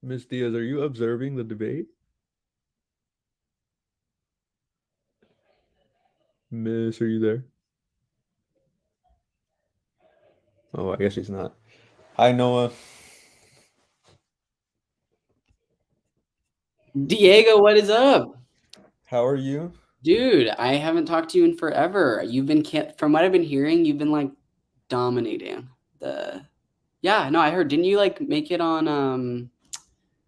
Miss Diaz, are you observing the debate? Miss, are you there? Oh, I guess she's not. Hi, Noah. Diego, what is up? How are you? Dude, I haven't talked to you in forever. From what I've been hearing, you've been like dominating the. Yeah, no, I heard. Didn't you like make it on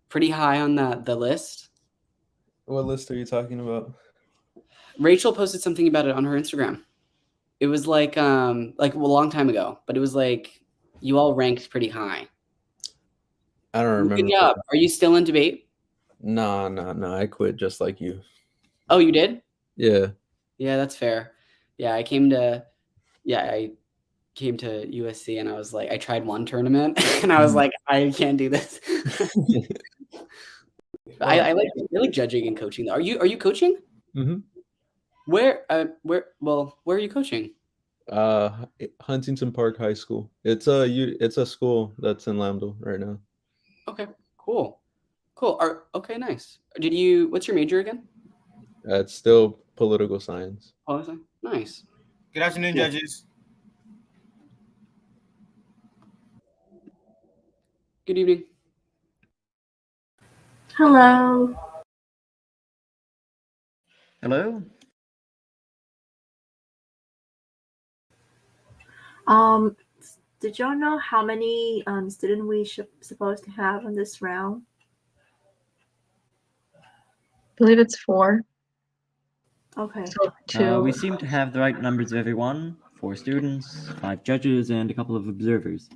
pretty high on the list? What list are you talking about? Rachel posted something about it on her Instagram. It was like a long time ago, but it was like you all ranked pretty high. I don't Good remember. job. Are you still in debate? Nah. I quit just like you. Oh, you did? Yeah. Yeah, that's fair. Yeah, I came to USC and I was like, I tried one tournament and I was like, I can't do this. I like judging and coaching though. Are you coaching? Mm-hmm. Where are you coaching? Uh, Huntington Park High School. It's a school that's in Lambdale right now. Okay, cool. Okay, nice. What's your major again? It's still political science. Policy? Nice. Good afternoon, Cool. judges. Good evening. Hello. Hello. Did y'all know how many students we supposed to have in this round? I believe it's 4. Okay. So 2. We seem to have the right numbers of everyone. 4 students, 5 judges, and a couple of observers.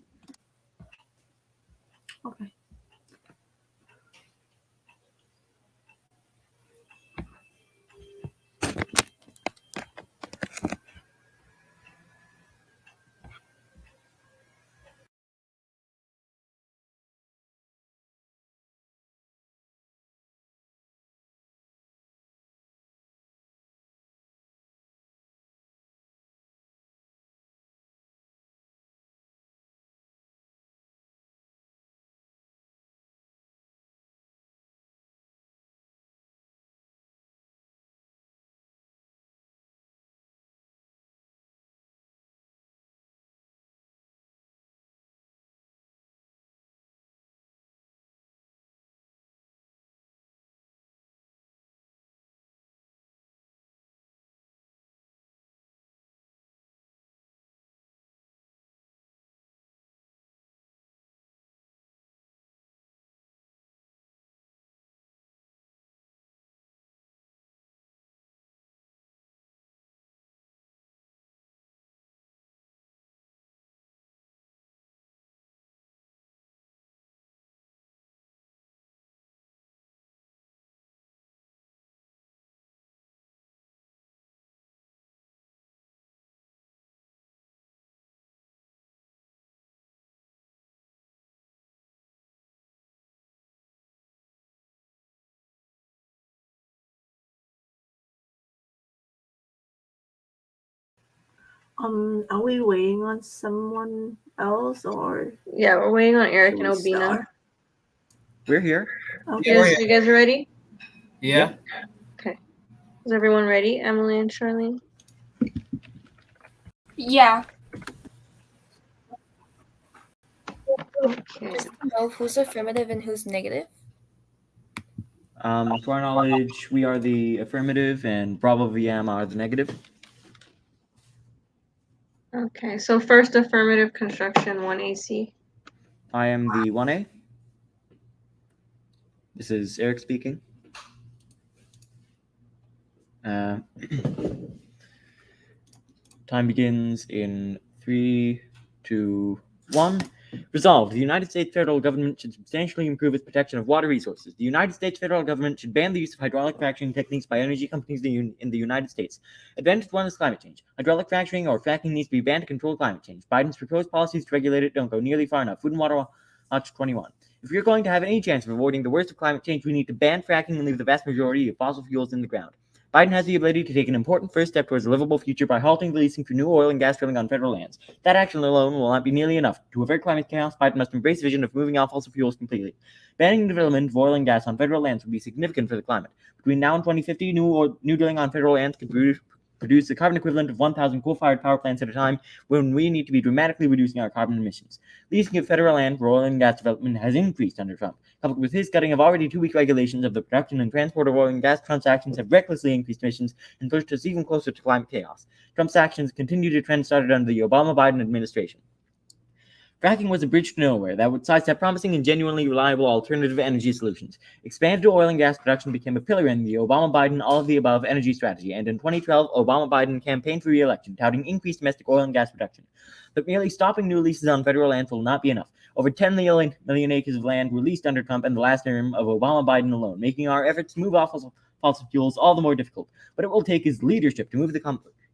Okay. Are we waiting on someone else or? Yeah, we're waiting on Eric and should we Obina. start? We're here. Okay. You guys ready? Yeah. Okay. Is everyone ready? Emily and Charlene? Yeah. Okay. Just to know who's affirmative and who's negative. To our knowledge, we are the affirmative and Bravo VM are the negative. Okay, so first affirmative construction 1AC. I am the 1A. This is Eric speaking. Time begins in 3, 2, 1. Resolved, the United States federal government should substantially improve its protection of water resources. The United States federal government should ban the use of hydraulic fracturing techniques by energy companies in the United States. Advantage 1 is climate change. Hydraulic fracturing or fracking needs to be banned to control climate change. Biden's proposed policies to regulate it don't go nearly far enough. Food and Water Watch 21. If we're going to have any chance of avoiding the worst of climate change, we need to ban fracking and leave the vast majority of fossil fuels in the ground. Biden has the ability to take an important first step towards a livable future by halting the leasing for new oil and gas drilling on federal lands. That action alone will not be nearly enough. To avert climate chaos, Biden must embrace the vision of moving off fossil fuels completely. Banning the development of oil and gas on federal lands would be significant for the climate. Between now and 2050, new drilling on federal lands could produce the carbon equivalent of 1,000 coal-fired power plants at a time, when we need to be dramatically reducing our carbon emissions. Leasing of federal land for oil and gas development has increased under Trump. Coupled with his cutting of already too weak regulations of the production and transport of oil and gas, transactions have recklessly increased emissions and pushed us even closer to climate chaos. Trump's actions continue to trend started under the Obama-Biden administration. Fracking was a bridge to nowhere that would sidestep promising and genuinely reliable alternative energy solutions. Expanded oil and gas production became a pillar in the Obama-Biden all-of-the-above energy strategy, and in 2012, Obama-Biden campaigned for re-election, touting increased domestic oil and gas production. But merely stopping new leases on federal lands will not be enough. Over 10 million acres of land were leased under Trump in the last term of Obama-Biden alone, making our efforts to move off fossil fuels all the more difficult. What it will take is leadership to move the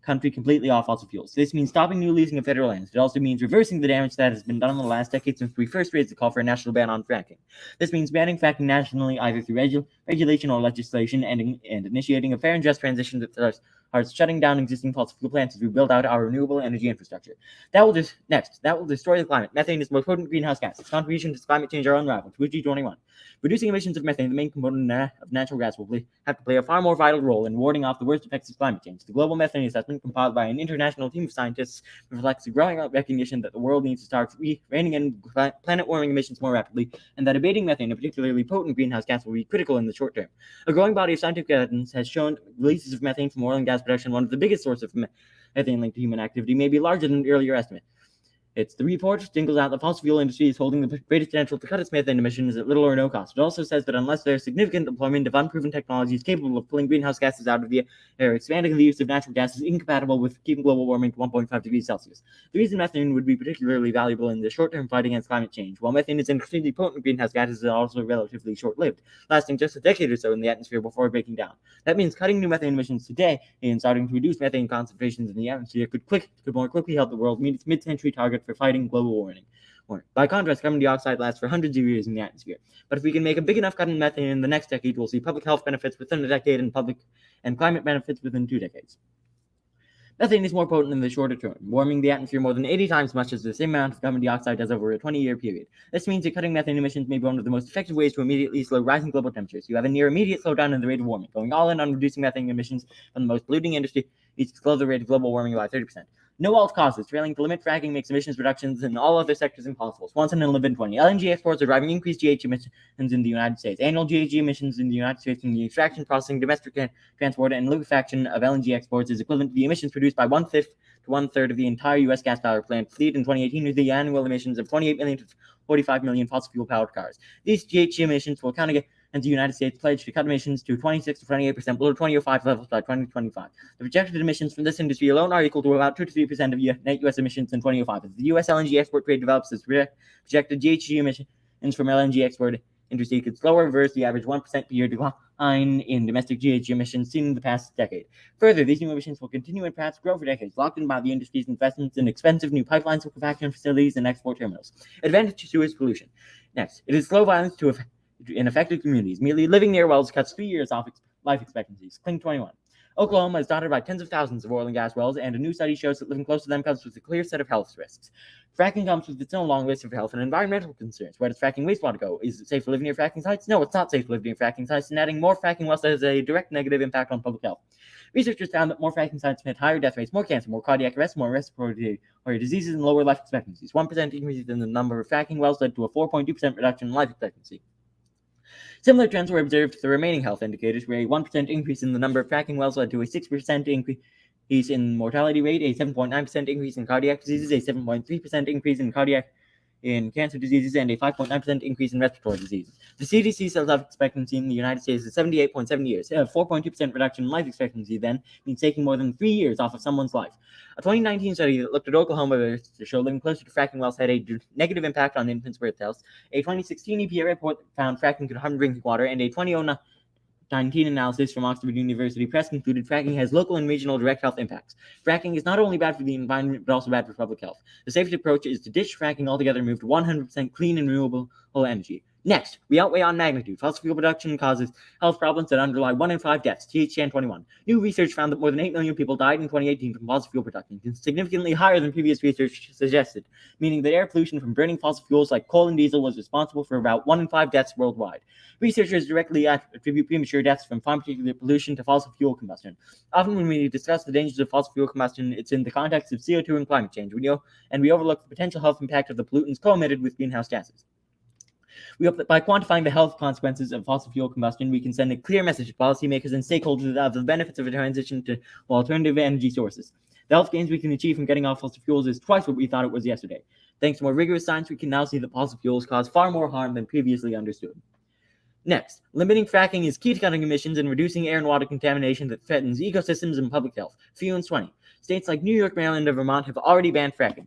country completely off fossil fuels. This means stopping new leasing of federal lands. It also means reversing the damage that has been done in the last decade since we first raised the call for a national ban on fracking. This means banning fracking nationally, either through regulation or legislation, and initiating a fair and just transition that starts shutting down existing fossil fuel plants as we build out our renewable energy infrastructure. That will destroy the climate. Methane is the most potent greenhouse gas. Its contribution to climate change are unrivaled. 2021. Reducing emissions of methane, the main component of natural gas, will have to play a far more vital role in warding off the worst effects of climate change. The global methane assessment, compiled by an international team of scientists, reflects the growing recognition that the world needs to start reining in planet-warming emissions more rapidly, and that abating methane, a particularly potent greenhouse gas, will be critical in the short term. A growing body of scientific evidence has shown releases of methane from oil and gas production, one of the biggest sources of methane linked to human activity, may be larger than the earlier estimate. The report singles out the fossil fuel industry as holding the greatest potential to cut its methane emissions at little or no cost. It also says that unless there is significant deployment of unproven technologies capable of pulling greenhouse gases out of the air, expanding the use of natural gas is incompatible with keeping global warming to 1.5 degrees Celsius. The reason methane would be particularly valuable in the short-term fight against climate change. While methane is an extremely potent greenhouse gas, it is also relatively short-lived, lasting just a decade or so in the atmosphere before breaking down. That means cutting new methane emissions today and starting to reduce methane concentrations in the atmosphere could more quickly help the world meet its mid-century target for fighting global warming. By contrast, carbon dioxide lasts for hundreds of years in the atmosphere. But if we can make a big enough cut in methane in the next decade, we'll see public health benefits within a decade and climate benefits within 2 decades. Methane is more potent in the shorter term, warming the atmosphere more than 80 times as much as the same amount of carbon dioxide does over a 20-year period. This means that cutting methane emissions may be one of the most effective ways to immediately slow rising global temperatures. You have a near immediate slowdown in the rate of warming. Going all in on reducing methane emissions from the most polluting industry needs to slow the rate of global warming by 30%. No alt causes. Failing to limit fracking makes emissions reductions in all other sectors impossible. Swanson and Levin 20. LNG exports are driving increased GHG emissions in the United States. Annual GHG emissions in the United States from the extraction, processing, domestic transport, and liquefaction of LNG exports is equivalent to the emissions produced by 1/5 to 1/3 of the entire U.S. gas power plant fleet in 2018, with the annual emissions of 28 million to 45 million fossil fuel powered cars. These GHG emissions will count against the United States pledged to cut emissions to 26 to 28% below 2005 levels by 2025. The projected emissions from this industry alone are equal to about 2 to 3% of net U.S. emissions in 2005. As the U.S. LNG export trade develops, its projected GHG emissions from LNG export industry could slow or reverse the average 1% per year decline in domestic GHG emissions seen in the past decade. Further, these new emissions will continue and perhaps grow for decades, locked in by the industry's investments in expensive new pipelines, liquefaction facilities, and export terminals. Advantage to is pollution. Next, it is slow violence in affected communities. Merely living near wells cuts 3 years off life expectancies. Cling 21. Oklahoma is dotted by tens of thousands of oil and gas wells, and a new study shows that living close to them comes with a clear set of health risks. Fracking comes with its own long list of health and environmental concerns. Where does fracking wastewater go? Is it safe to live near fracking sites? No, it's not safe to live near fracking sites, and adding more fracking wells has a direct negative impact on public health. Researchers found that more fracking sites meant higher death rates, more cancer, more cardiac arrest, more respiratory diseases, and lower life expectancies. 1% increase in the number of fracking wells led to a 4.2% reduction in life expectancy. Similar trends were observed for the remaining health indicators, where a 1% increase in the number of fracking wells led to a 6% increase in mortality rate, a 7.9% increase in cardiac diseases, a 7.3% increase in cancer diseases, and a 5.9% increase in respiratory diseases. The CDC says life expectancy in the United States is 78.7 years. A 4.2% reduction in life expectancy then means taking more than 3 years off of someone's life. A 2019 study that looked at Oklahoma to show living closer to fracking wells had a negative impact on infants' birth health. A 2016 EPA report found fracking could harm drinking water, and a 2019 analysis from Oxford University Press concluded fracking has local and regional direct health impacts. Fracking is not only bad for the environment, but also bad for public health. The safest approach is to ditch fracking altogether and move to 100% clean and renewable energy. Next, we outweigh on magnitude. Fossil fuel production causes health problems that underlie 1 in 5 deaths, THCN 21. New research found that more than 8 million people died in 2018 from fossil fuel production, significantly higher than previous research suggested, meaning that air pollution from burning fossil fuels like coal and diesel was responsible for about 1 in 5 deaths worldwide. Researchers directly attribute premature deaths from particulate pollution to fossil fuel combustion. Often when we discuss the dangers of fossil fuel combustion, it's in the context of CO2 and climate change, and we overlook the potential health impact of the pollutants co-emitted with greenhouse gases. We hope that by quantifying the health consequences of fossil fuel combustion, we can send a clear message to policymakers and stakeholders of the benefits of a transition to alternative energy sources. The health gains we can achieve from getting off fossil fuels is twice what we thought it was yesterday. Thanks to more rigorous science, we can now see that fossil fuels cause far more harm than previously understood. Next, limiting fracking is key to cutting emissions and reducing air and water contamination that threatens ecosystems and public health. Few and 20. States like New York, Maryland, and Vermont have already banned fracking.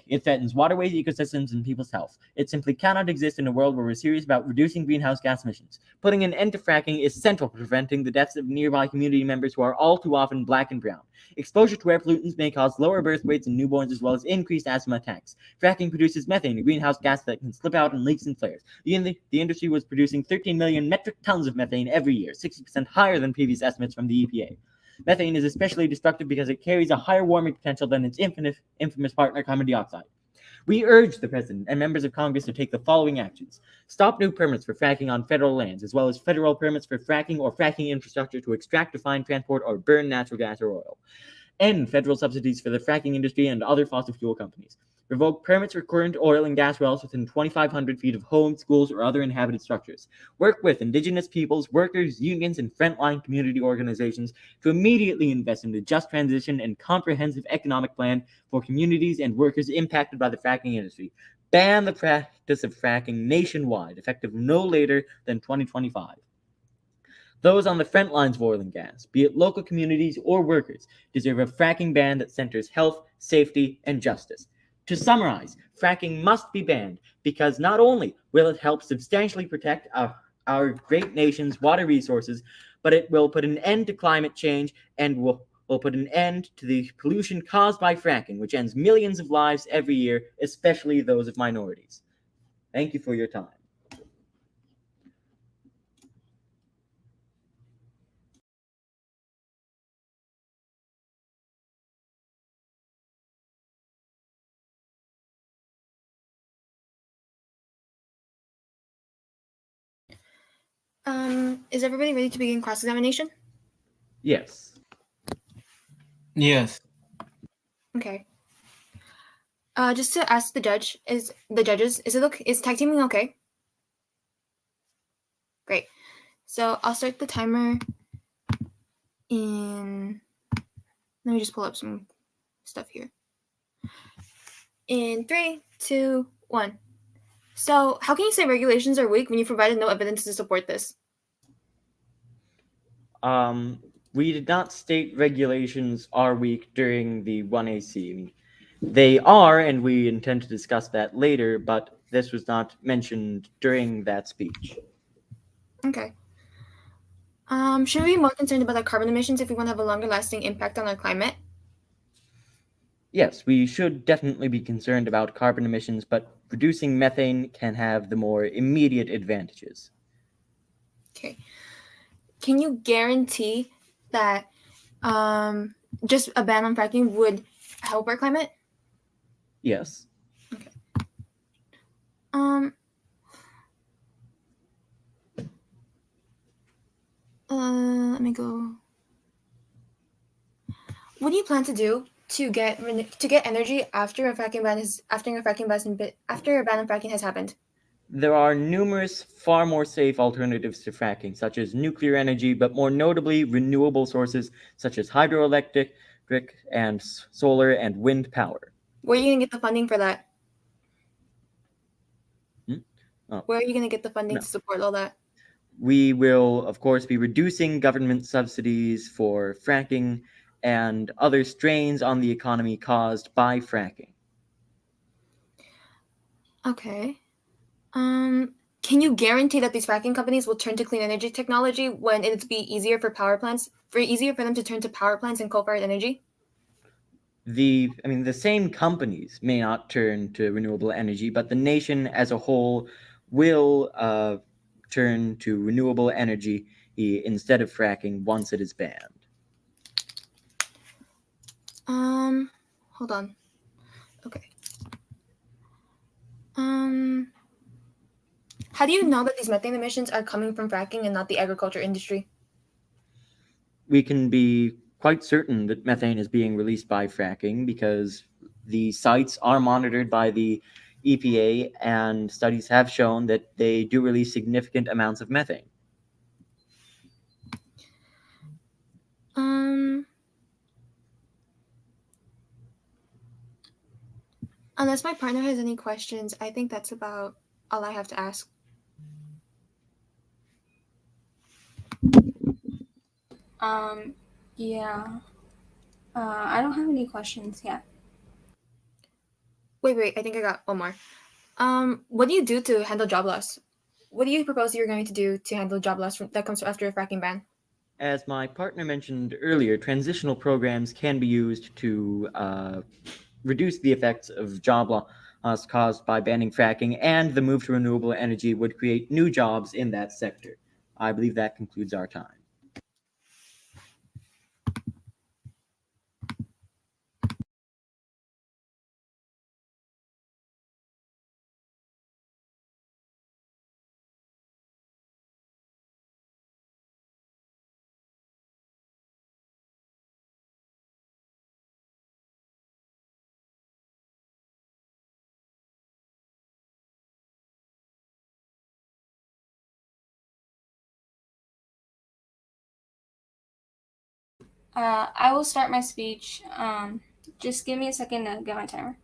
It threatens waterways, ecosystems, and people's health. It simply cannot exist in a world where we're serious about reducing greenhouse gas emissions. Putting an end to fracking is central to preventing the deaths of nearby community members who are all too often black and brown. Exposure to air pollutants may cause lower birth weights in newborns as well as increased asthma attacks. Fracking produces methane, a greenhouse gas that can slip out and leaks and flares. The industry was producing 13 million metric tons of methane every year, 60% higher than previous estimates from the EPA. Methane is especially destructive because it carries a higher warming potential than its infamous partner, carbon dioxide. We urge the President and members of Congress to take the following actions. Stop new permits for fracking on federal lands, as well as federal permits for fracking or fracking infrastructure to extract, refine, transport, or burn natural gas or oil. End federal subsidies for the fracking industry and other fossil fuel companies. Revoke permits for current oil and gas wells within 2,500 feet of homes, schools, or other inhabited structures. Work with Indigenous peoples, workers, unions, and frontline community organizations to immediately invest in the just transition and comprehensive economic plan for communities and workers impacted by the fracking industry. Ban the practice of fracking nationwide, effective no later than 2025. Those on the front lines of oil and gas, be it local communities or workers, deserve a fracking ban that centers health, safety, and justice. To summarize, fracking must be banned because not only will it help substantially protect our great nation's water resources, but it will put an end to climate change and will put an end to the pollution caused by fracking, which ends millions of lives every year, especially those of minorities. Thank you for your time. Is everybody ready to begin cross-examination? Yes. Yes. Okay. Just to ask the judges, is tag teaming okay? Great. So I'll start the timer in. Let me just pull up some stuff here. In 3, 2, 1. So how can you say regulations are weak when you provided no evidence to support this? We did not state regulations are weak during the 1AC. They are, and we intend to discuss that later, but this was not mentioned during that speech. Okay. Should we be more concerned about our carbon emissions if we want to have a longer lasting impact on our climate? Yes, we should definitely be concerned about carbon emissions, but reducing methane can have the more immediate advantages. Okay. Can you guarantee that just a ban on fracking would help our climate? Yes. Okay. Let me go. What do you plan to do to get energy after a ban on fracking has happened? There are numerous far more safe alternatives to fracking, such as nuclear energy, but more notably renewable sources such as hydroelectric and solar and wind power. Where are you going to get the funding for that? Oh, Where are you going to get the funding no. to support all that? We will, of course, be reducing government subsidies for fracking and other strains on the economy caused by fracking. Okay. Can you guarantee that these fracking companies will turn to clean energy technology when it'd be easier for them to turn to power plants and coal-fired energy? The same companies may not turn to renewable energy, but the nation as a whole will turn to renewable energy instead of fracking once it is banned. Hold on. Okay. How do you know that these methane emissions are coming from fracking and not the agriculture industry? We can be quite certain that methane is being released by fracking because the sites are monitored by the EPA, and studies have shown that they do release significant amounts of methane. Unless my partner has any questions, I think that's about all I have to ask. Yeah. I don't have any questions yet. Wait, I think I got one more. What do you do to handle job loss? What do you propose you're going to do to handle job loss that comes after a fracking ban? As my partner mentioned earlier, transitional programs can be used to reduce the effects of job loss caused by banning fracking, and the move to renewable energy would create new jobs in that sector. I believe that concludes our time. I will start my speech. Just give me a second to get my timer.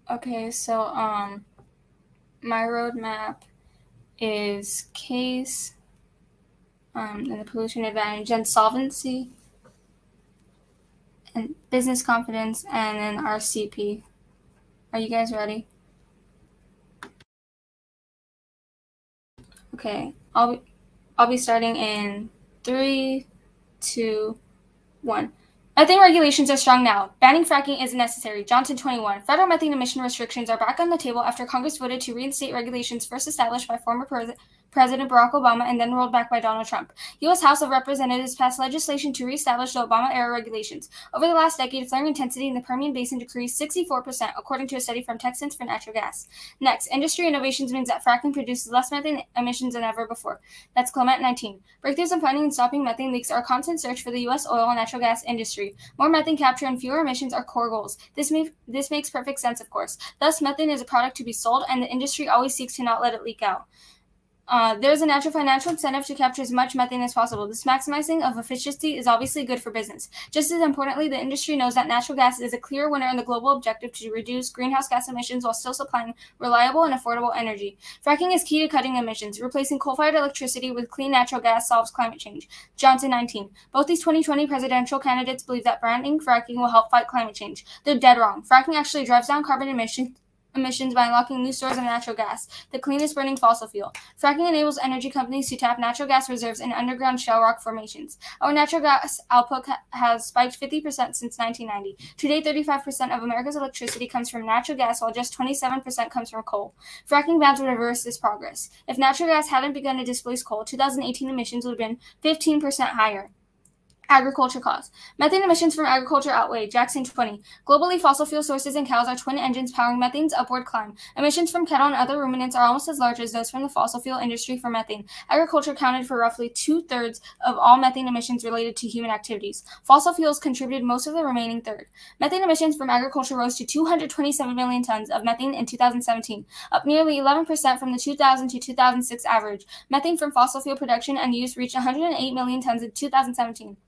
Okay, so my roadmap is case, and the pollution advantage, and solvency, and business confidence, and then RCP. Are you guys ready? Okay, I'll be starting in 3, 2, 1. Methane regulations are strong now. Banning fracking isn't necessary. Johnson 21. Federal methane emission restrictions are back on the table after Congress voted to reinstate regulations first established by former President Barack Obama and then rolled back by Donald Trump. U.S. House of Representatives passed legislation to reestablish the Obama-era regulations. Over the last decade, flaring intensity in the Permian Basin decreased 64%, according to a study from Texans for Natural Gas. Next, industry innovations means that fracking produces less methane emissions than ever before. That's Clement 19. Breakthroughs in finding and stopping methane leaks are a constant search for the U.S. oil and natural gas industry. More methane capture and fewer emissions are core goals. This makes perfect sense, of course. Thus, methane is a product to be sold, and the industry always seeks to not let it leak out. There's a natural financial incentive to capture as much methane as possible. This maximizing of efficiency is obviously good for business. Just as importantly, the industry knows that natural gas is a clear winner in the global objective to reduce greenhouse gas emissions while still supplying reliable and affordable energy. Fracking is key to cutting emissions. Replacing coal-fired electricity with clean natural gas solves climate change. Johnson 19. Both these 2020 presidential candidates believe that banning fracking will help fight climate change. They're dead wrong. Fracking actually drives down carbon emissions by unlocking new stores of natural gas, the cleanest burning fossil fuel. Fracking enables energy companies to tap natural gas reserves in underground shale rock formations. Our natural gas output has spiked 50% since 1990. Today, 35% of America's electricity comes from natural gas, while just 27% comes from coal. Fracking bans would reverse this progress. If natural gas hadn't begun to displace coal, 2018 emissions would have been 15% higher. Agriculture costs. Methane emissions from agriculture outweigh. Jackson 20. Globally, fossil fuel sources in cows are twin engines powering methane's upward climb. Emissions from cattle and other ruminants are almost as large as those from the fossil fuel industry for methane. Agriculture accounted for roughly 2/3 of all methane emissions related to human activities. Fossil fuels contributed most of the remaining third. Methane emissions from agriculture rose to 227 million tons of methane in 2017, up nearly 11% from the 2000 to 2006 average. Methane from fossil fuel production and use reached 108 million tons in 2017.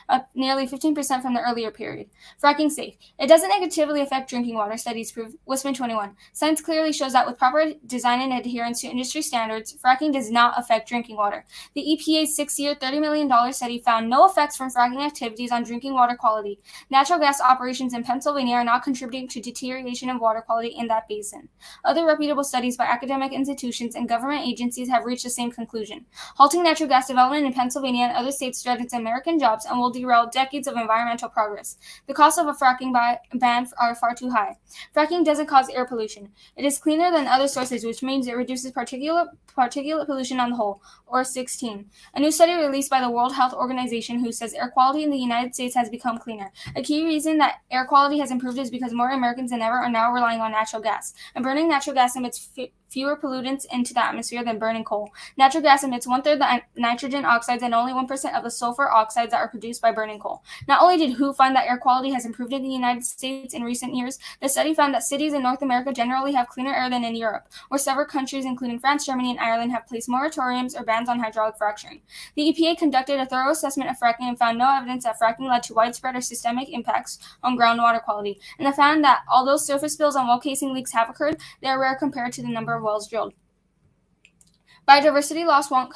up nearly 15% from the earlier period. Fracking safe. It doesn't negatively affect drinking water, studies prove. Wisman 21. Science clearly shows that with proper design and adherence to industry standards, fracking does not affect drinking water. The EPA's 6-year, $30 million study found no effects from fracking activities on drinking water quality. Natural gas operations in Pennsylvania are not contributing to deterioration of water quality in that basin. Other reputable studies by academic institutions and government agencies have reached the same conclusion. Halting natural gas development in Pennsylvania and other states threatens American jobs and will derail decades of environmental progress. The costs of a fracking ban are far too high. Fracking doesn't cause air pollution. It is cleaner than other sources, which means it reduces particulate pollution on the whole, or 16. A new study released by the World Health Organization who says air quality in the United States has become cleaner. A key reason that air quality has improved is because more Americans than ever are now relying on natural gas, and burning natural gas emits fewer pollutants into the atmosphere than burning coal. Natural gas emits 1/3 the nitrogen oxides and only 1% of the sulfur oxides that are produced by burning coal. Not only did WHO find that air quality has improved in the United States in recent years, the study found that cities in North America generally have cleaner air than in Europe, where several countries, including France, Germany, and Ireland, have placed moratoriums or bans on hydraulic fracturing. The EPA conducted a thorough assessment of fracking and found no evidence that fracking led to widespread or systemic impacts on groundwater quality, and they found that although surface spills and well casing leaks have occurred, they are rare compared to the number of wells drilled. Biodiversity loss won't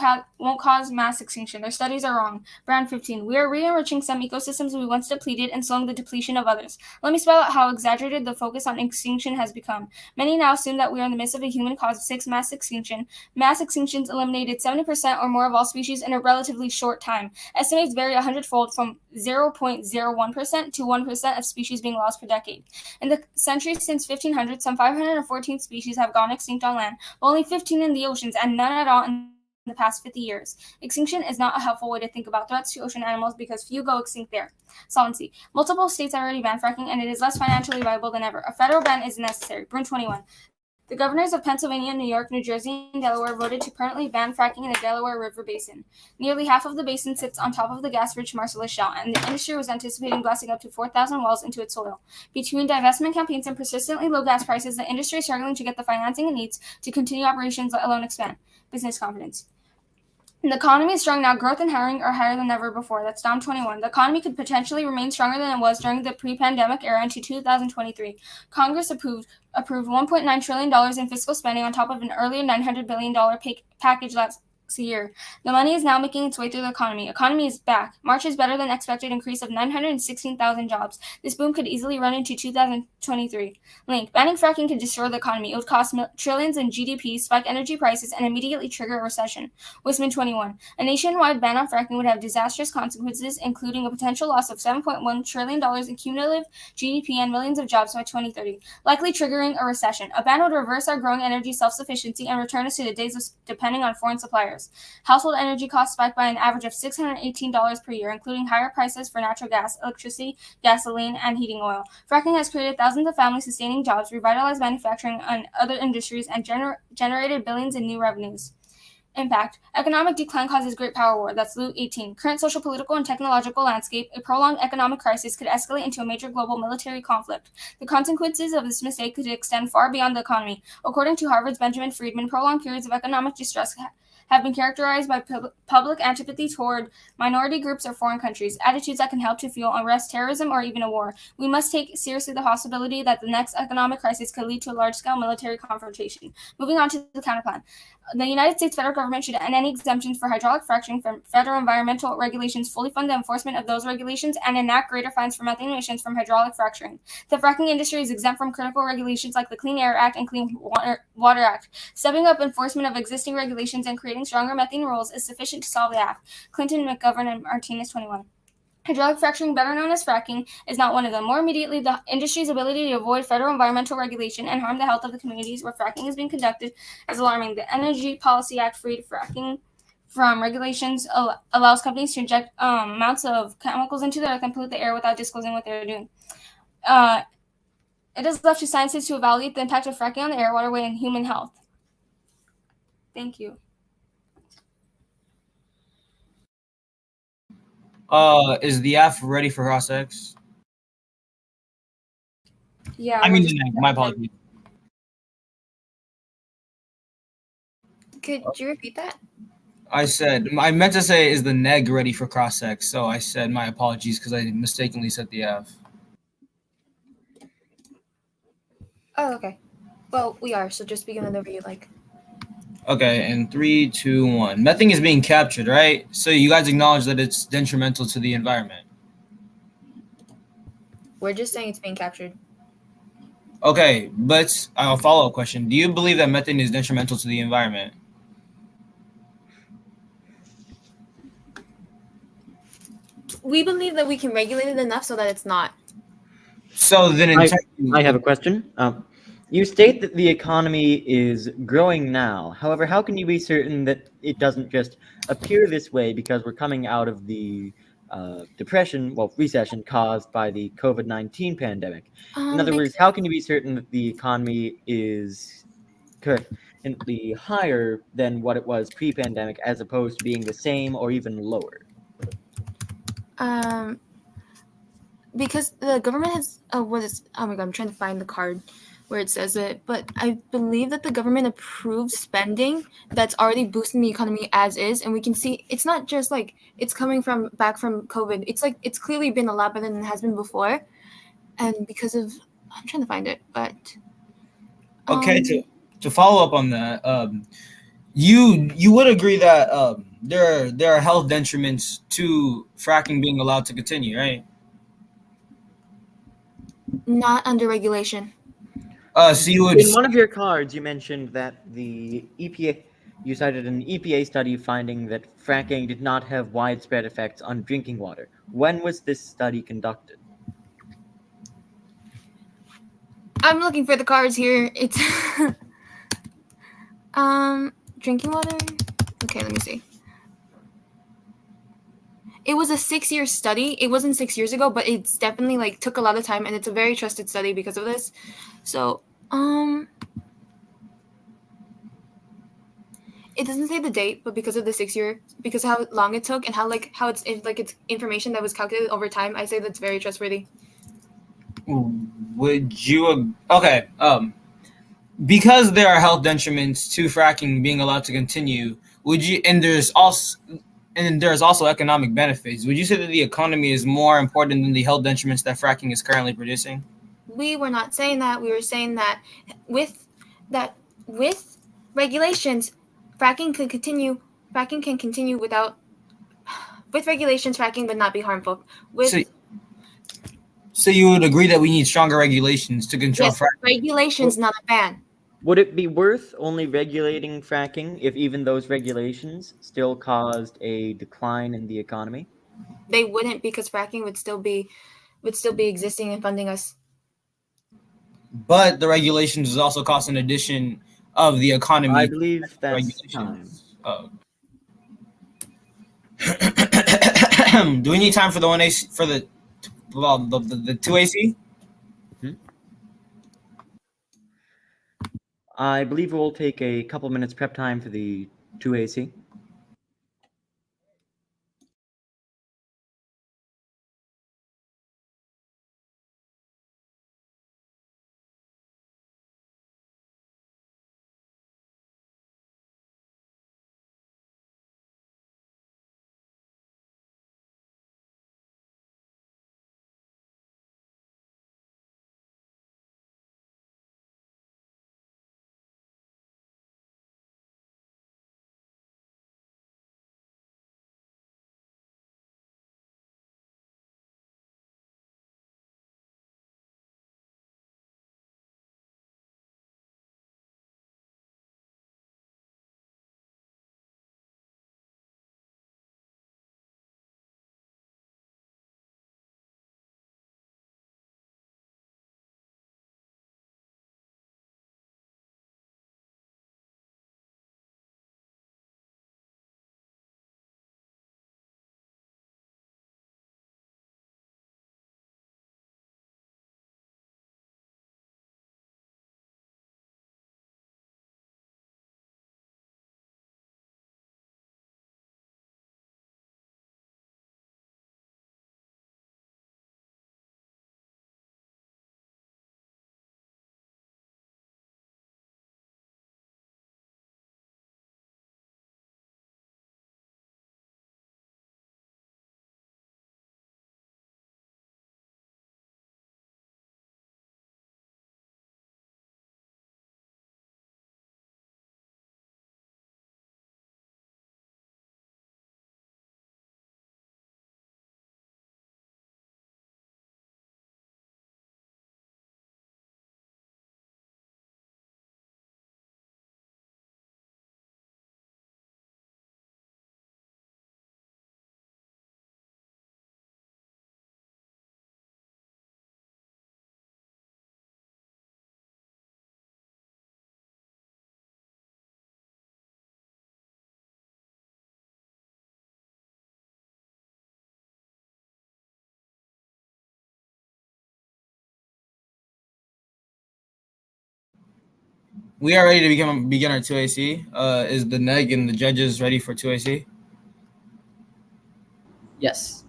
cause mass extinction. Their studies are wrong. Brand 15. We are re-enriching some ecosystems we once depleted and slowing the depletion of others. Let me spell out how exaggerated the focus on extinction has become. Many now assume that we are in the midst of a human-caused 6 mass extinction. Mass extinctions eliminated 70% or more of all species in a relatively short time. Estimates vary 100-fold from 0.01% to 1% of species being lost per decade. In the centuries since 1500, some 514 species have gone extinct on land, while only 15 in the oceans, and none at all in the past 50 years. Extinction is not a helpful way to think about threats to ocean animals because few go extinct there. Solvency. Multiple states already ban fracking, and it is less financially viable than ever. A federal ban is necessary. Bruin 21. The governors of Pennsylvania, New York, New Jersey, and Delaware voted to permanently ban fracking in the Delaware River Basin. Nearly half of the basin sits on top of the gas-rich Marcellus Shale, and the industry was anticipating blasting up to 4,000 wells into its soil. Between divestment campaigns and persistently low gas prices, the industry is struggling to get the financing it needs to continue operations, let alone expand. Business confidence. The economy is strong now. Growth and hiring are higher than ever before. That's Dom 21. The economy could potentially remain stronger than it was during the pre-pandemic era into 2023. Congress approved $1.9 trillion in fiscal spending on top of an earlier $900 billion package last year. The money is now making its way through the economy. Economy is back. March is better than expected increase of 916,000 jobs. This boom could easily run into 2023. Link. Banning fracking could destroy the economy. It would cost trillions in GDP, spike energy prices, and immediately trigger a recession. Wisman 21. A nationwide ban on fracking would have disastrous consequences, including a potential loss of $7.1 trillion in cumulative GDP and millions of jobs by 2030, likely triggering a recession. A ban would reverse our growing energy self-sufficiency and return us to the days of depending on foreign suppliers. Household energy costs spiked by an average of $618 per year, including higher prices for natural gas, electricity, gasoline, and heating oil. Fracking has created thousands of families sustaining jobs, revitalized manufacturing and other industries, and generated billions in new revenues. Impact. Economic decline causes great power war. That's Loot 18. Current social, political, and technological landscape. A prolonged economic crisis could escalate into a major global military conflict. The consequences of this mistake could extend far beyond the economy. According to Harvard's Benjamin Friedman, prolonged periods of economic distress have been characterized by public antipathy toward minority groups or foreign countries, attitudes that can help to fuel unrest, terrorism, or even a war. We must take seriously the possibility that the next economic crisis could lead to a large-scale military confrontation. Moving on to the counterplan. The United States federal government should end any exemptions for hydraulic fracturing from federal environmental regulations, fully fund the enforcement of those regulations, and enact greater fines for methane emissions from hydraulic fracturing. The fracking industry is exempt from critical regulations like the Clean Air Act and Clean Water Act. Stepping up enforcement of existing regulations and creating stronger methane rules is sufficient to solve the act. Clinton, McGovern, and Martinez 21. Hydraulic fracturing, better known as fracking, is not one of them. More immediately, the industry's ability to avoid federal environmental regulation and harm the health of the communities where fracking is being conducted is alarming. The Energy Policy Act freed fracking from regulations allows companies to inject amounts of chemicals into the earth and pollute the air without disclosing what they're doing. It is left to scientists to evaluate the impact of fracking on the air, waterway, and human health. Thank you. Is the F ready for cross-ex? Yeah. I mean, my apologies. Could you repeat that? I meant to say is the neg ready for cross sec, so I said my apologies because I mistakenly said the F. Oh, okay. Well, we are, so just begin whenever you like. Okay, and 3, 2, 1. Methane is being captured, right? So you guys acknowledge that it's detrimental to the environment. We're just saying it's being captured. Okay, but a follow-up question. Do you believe that methane is detrimental to the environment? We believe that we can regulate it enough so that it's not. So then I have a question. You state that the economy is growing now. However, how can you be certain that it doesn't just appear this way because we're coming out of the recession caused by the COVID-19 pandemic? In other words, how can you be certain that the economy is currently higher than what it was pre-pandemic as opposed to being the same or even lower? Because the government has oh my god, I'm trying to find the card where it says it, but I believe that the government approved spending that's already boosting the economy as is, and we can see it's not just like it's coming back from COVID. It's like it's clearly been a lot better than it has been before, and because of I'm trying to find it, but okay, to follow up on that, you would agree that there are health detriments to fracking being allowed to continue, right? not under regulation. So you would In one of your cards, you mentioned that the EPA, you cited an EPA study finding that fracking did not have widespread effects on drinking water. When was this study conducted? I'm looking for the cards here. It's drinking water. Okay, let me see. It was a 6-year study. It wasn't 6 years ago, but it's definitely like took a lot of time, and it's a very trusted study because of this. So, it doesn't say the date, but because of the 6 year, because how long it took and how it's information that was calculated over time, I say that's very trustworthy. would you okay because there are health detriments to fracking being allowed to continue, would you and there's also economic benefits, would you say that the economy is more important than the health detriments that fracking is currently producing? We were not saying that. We were saying that with regulations, fracking can continue. Fracking can continue with regulations. Fracking would not be harmful. So you would agree that we need stronger regulations to control Yes, fracking? regulations, not a ban. Would it be worth only regulating fracking if even those regulations still caused a decline in the economy? They wouldn't, because fracking would still be existing and funding us. But the regulations is also cost an addition of the economy. I believe that's time. Do we need time for the 1AC for the 2AC? I believe we'll take a couple minutes prep time for the 2AC. We are ready to begin our 2AC. Is the neg and the judges ready for 2AC? Yes.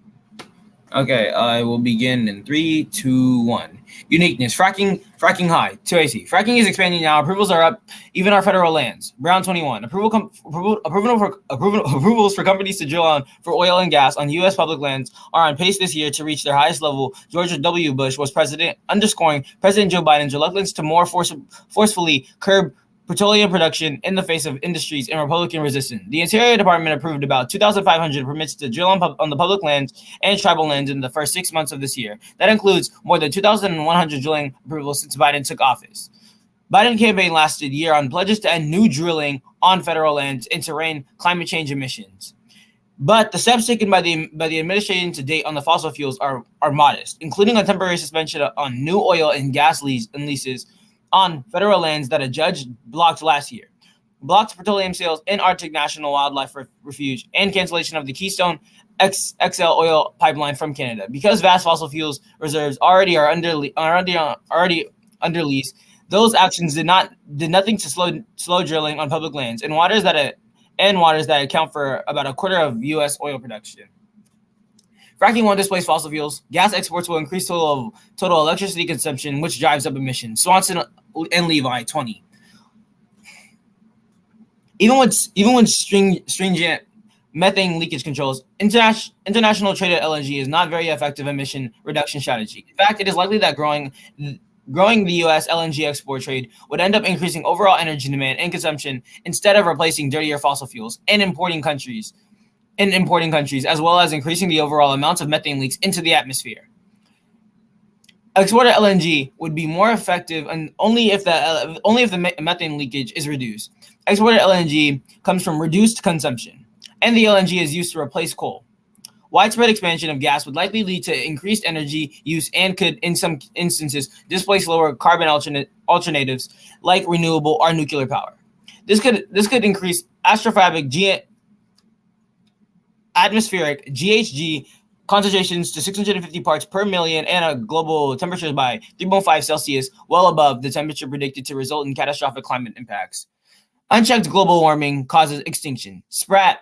Okay, I will begin in 3, 2, 1. Uniqueness. Fracking high. 2AC. Fracking is expanding now. Approvals are up. Even our federal lands. Brown 21. Approvals for companies to drill on for oil and gas on U.S. public lands are on pace this year to reach their highest level. George W. Bush was president, underscoring President Joe Biden's reluctance to more forcefully curb petroleum production in the face of industries and Republican resistance. The Interior Department approved about 2,500 permits to drill on the public lands and tribal lands in the first 6 months of this year. That includes more than 2,100 drilling approvals since Biden took office. Biden campaign lasted year on pledges to end new drilling on federal lands and to rein climate change emissions. But the steps taken by the administration to date on the fossil fuels are modest, including a temporary suspension on new oil and gas leases on federal lands that a judge blocked last year, blocked petroleum sales in Arctic National Wildlife Refuge, and cancellation of the Keystone XL oil pipeline from Canada. Because vast fossil fuels reserves already under lease, those actions did nothing to slow drilling on public lands and waters that account for about a quarter of U.S. oil production. Fracking won't displace fossil fuels. Gas exports will increase total electricity consumption, which drives up emissions. Swanson and Levi 20. Even with stringent methane leakage controls, international traded LNG is not very effective emission reduction strategy. In fact, it is likely that growing the U.S. LNG export trade would end up increasing overall energy demand and consumption instead of replacing dirtier fossil fuels in importing countries, as well as increasing the overall amounts of methane leaks into the atmosphere. Exported LNG would be more effective only if the methane leakage is reduced. Exported LNG comes from reduced consumption, and the LNG is used to replace coal. Widespread expansion of gas would likely lead to increased energy use and could, in some instances, displace lower carbon alternatives like renewable or nuclear power. This could increase atmospheric GHG concentrations to 650 parts per million and global temperatures by 3.5 Celsius, well above the temperature predicted to result in catastrophic climate impacts. Unchecked global warming causes extinction. Sprat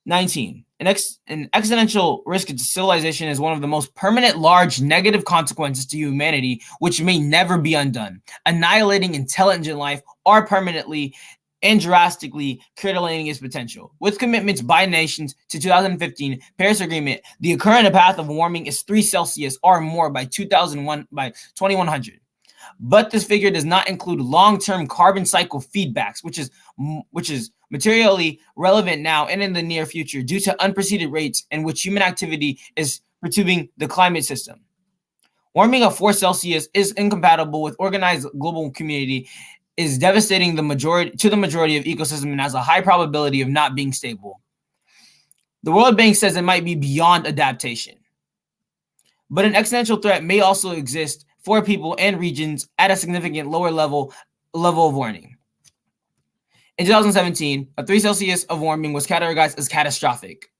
19. An existential risk to civilization is one of the most permanent, large, negative consequences to humanity, which may never be undone, annihilating intelligent life or permanently and drastically curtailing its potential. With commitments by nations to 2015 Paris Agreement, the current path of warming is 3 Celsius or more by 2100. But this figure does not include long-term carbon cycle feedbacks, which is materially relevant now and in the near future due to unprecedented rates in which human activity is perturbing the climate system. Warming of 4 Celsius is incompatible with organized global community, is devastating the majority of ecosystem and has a high probability of not being stable. The World Bank says it might be beyond adaptation. But an existential threat may also exist for people and regions at a significant lower level of warming. In 2017, a 3 Celsius of warming was categorized as catastrophic.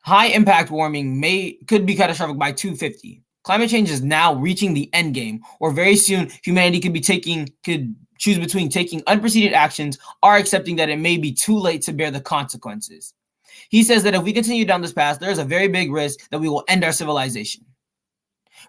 High impact warming could be catastrophic by 250. Climate change is now reaching the end game, or very soon humanity could choose between taking unprecedented actions or accepting that it may be too late to bear the consequences. He says that if we continue down this path, there is a very big risk that we will end our civilization.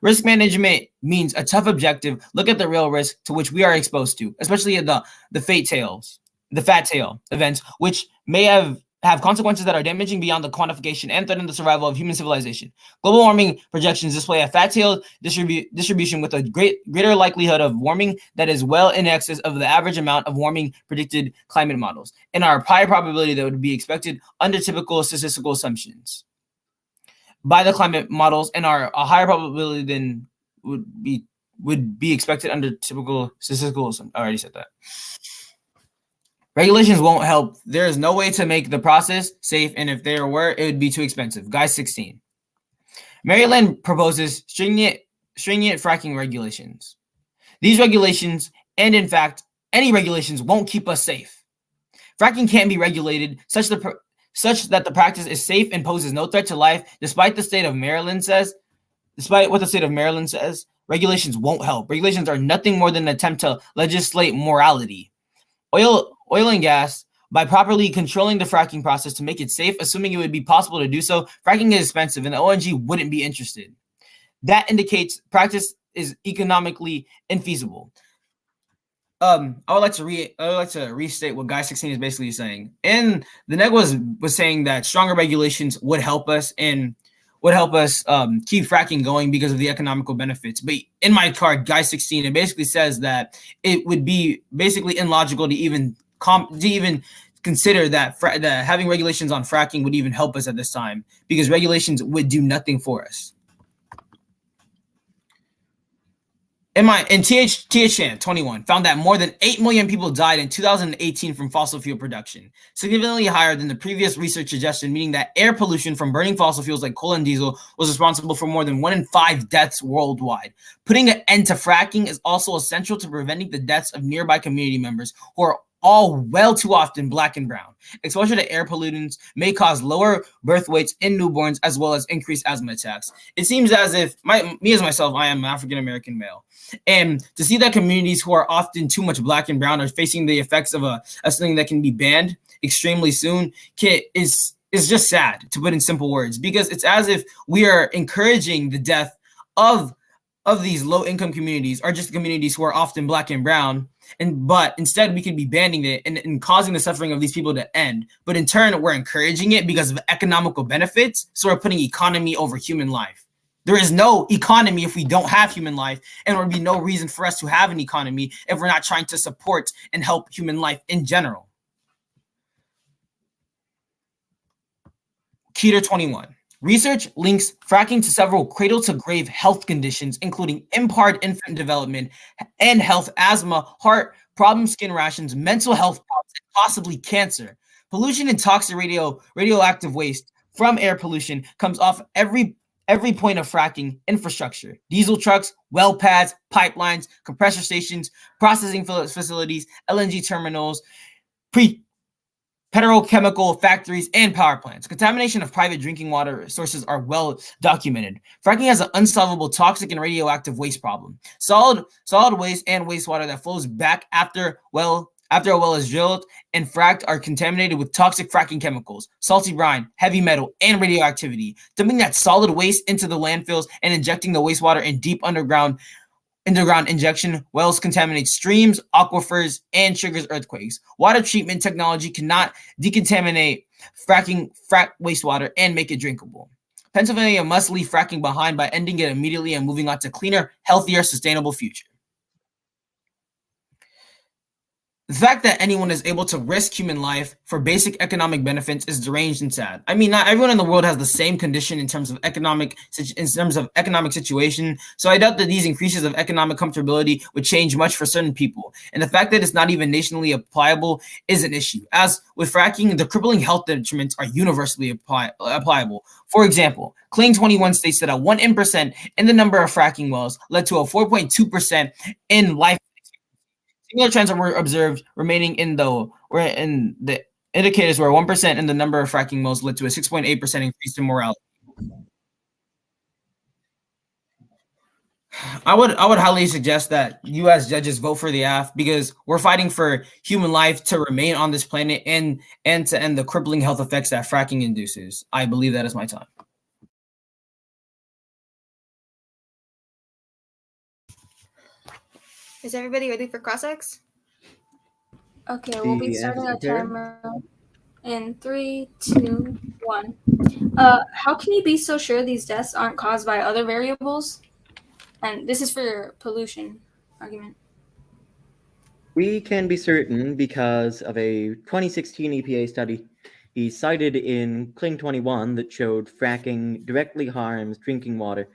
Risk management means a tough objective. Look at the real risk to which we are exposed to, especially at the fat tail events, which may have consequences that are damaging beyond the quantification and threaten the survival of human civilization. Global warming projections display a fat tail distribution with a greater likelihood of warming that is well in excess of the average amount of warming predicted climate models, and are a high probability that would be expected under typical statistical assumptions by the climate models, and are a higher probability than would be expected under typical statistical assumptions. I already said that. Regulations won't help. There is no way to make the process safe, and if there were, it would be too expensive. Guy 16. Maryland proposes stringent fracking regulations. These regulations, and in fact, any regulations, won't keep us safe. Fracking can't be regulated such that the practice is safe and poses no threat to life, despite what the state of Maryland says. Regulations won't help. Regulations are nothing more than an attempt to legislate morality. oil and gas by properly controlling the fracking process to make it safe, assuming it would be possible to do so. Fracking is expensive, and the ONG wouldn't be interested. That indicates practice is economically infeasible. I would like to restate what Guy 16 is basically saying. And the neg was saying that stronger regulations would help us keep fracking going because of the economical benefits. But in my card, Guy 16, it basically says that it would be basically illogical to even consider that that having regulations on fracking would even help us at this time, because regulations would do nothing for us. THN 21 found that more than 8 million people died in 2018 from fossil fuel production, significantly higher than the previous research suggested, meaning that air pollution from burning fossil fuels like coal and diesel was responsible for more than 1 in 5 deaths worldwide. Putting an end to fracking is also essential to preventing the deaths of nearby community members who are all well too often Black and brown. Exposure to air pollutants may cause lower birth weights in newborns, as well as increased asthma attacks. It seems as if I am an African-American male. And to see that communities who are often too much Black and brown are facing the effects of something that can be banned extremely soon is just sad, to put in simple words, because it's as if we are encouraging the death of these low-income communities, or just communities who are often Black and brown, but instead we could be banning it and causing the suffering of these people to end. But in turn, we're encouraging it because of economical benefits, so we're putting economy over human life. There is no economy if we don't have human life, and there would be no reason for us to have an economy if we're not trying to support and help human life in general. Keter 21. Research links fracking to several cradle-to-grave health conditions, including impaired infant development and health, asthma, heart problems, skin rashes, mental health problems, and possibly cancer. Pollution and toxic radioactive waste from air pollution comes off every point of fracking infrastructure: diesel trucks, well pads, pipelines, compressor stations, processing facilities, LNG terminals, petrochemical factories, and power plants. Contamination of private drinking water sources are well documented. Fracking has an unsolvable toxic and radioactive waste problem. Solid waste and wastewater that flows back after a well is drilled and fracked are contaminated with toxic fracking chemicals, salty brine, heavy metal, and radioactivity. Dumping that solid waste into the landfills and injecting the wastewater in deep underground injection wells contaminates streams, aquifers, and triggers earthquakes. Water treatment technology cannot decontaminate frack wastewater and make it drinkable. Pennsylvania must leave fracking behind by ending it immediately and moving on to cleaner, healthier, sustainable future. The fact that anyone is able to risk human life for basic economic benefits is deranged and sad. I mean, not everyone in the world has the same condition in terms of economic situation. So I doubt that these increases of economic comfortability would change much for certain people. And the fact that it's not even nationally applicable is an issue. As with fracking, the crippling health detriments are universally applicable. For example, Cling 21 states that a 1% in the number of fracking wells led to a 4.2% in life. Similar trends were observed remaining in the indicators where 1% in the number of fracking wells led to a 6.8% increase in morality. I would highly suggest that you as judges vote for the AF, because we're fighting for human life to remain on this planet and to end the crippling health effects that fracking induces. I believe that is my time. Is everybody ready for cross-ex? Okay, we'll be The starting our answer prepared. timer in 3, 2, 1. How can you be so sure these deaths aren't caused by other variables? And this is for your pollution argument. We can be certain because of a 2016 EPA study he cited in Cling 21 that showed fracking directly harms drinking water,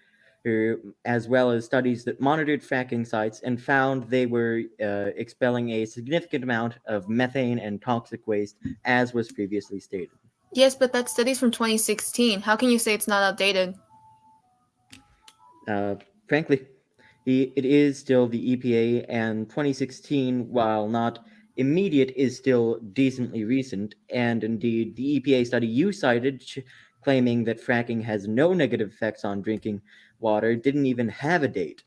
as well as studies that monitored fracking sites and found they were expelling a significant amount of methane and toxic waste, as was previously stated. Yes, but that study's from 2016. How can you say it's not outdated? Frankly, it is still the EPA, and 2016, while not immediate, is still decently recent. And indeed, the EPA study you cited, claiming that fracking has no negative effects on drinking water, didn't even have a date.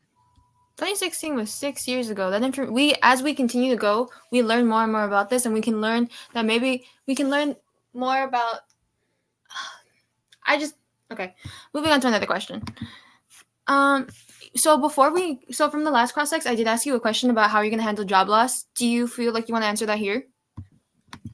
2016 was 6 years ago. As we continue to go, we learn more and more about this, and we can learn that maybe we can learn more about. Okay. Moving on to another question. So from the last cross-sex, I did ask you a question about how you're going to handle job loss. Do you feel like you want to answer that here?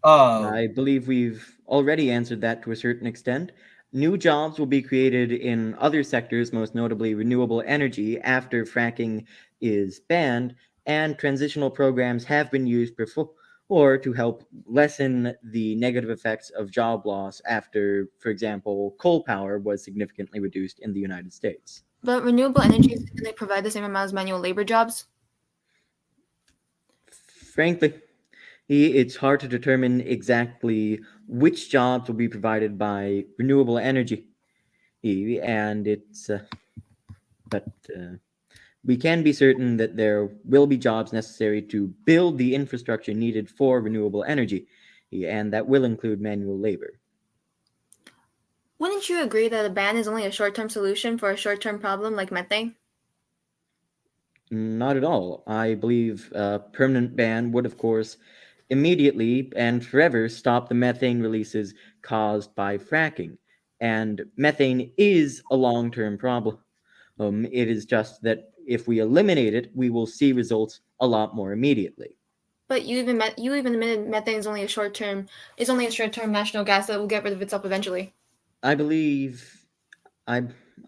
I believe we've already answered that to a certain extent. New jobs will be created in other sectors, most notably renewable energy, after fracking is banned, and transitional programs have been used before to help lessen the negative effects of job loss after, for example, coal power was significantly reduced in the United States. But renewable energy is going to provide the same amount as manual labor jobs? Frankly, it's hard to determine exactly which jobs will be provided by renewable energy, and but we can be certain that there will be jobs necessary to build the infrastructure needed for renewable energy, and that will include manual labor. Wouldn't you agree that a ban is only a short-term solution for a short-term problem like methane? Not at all. I believe a permanent ban would, of course, immediately and forever stop the methane releases caused by fracking. And methane is a long-term problem. It is just that if we eliminate it, we will see results a lot more immediately. But you even admitted methane is only a short-term national gas that will get rid of itself eventually. I don't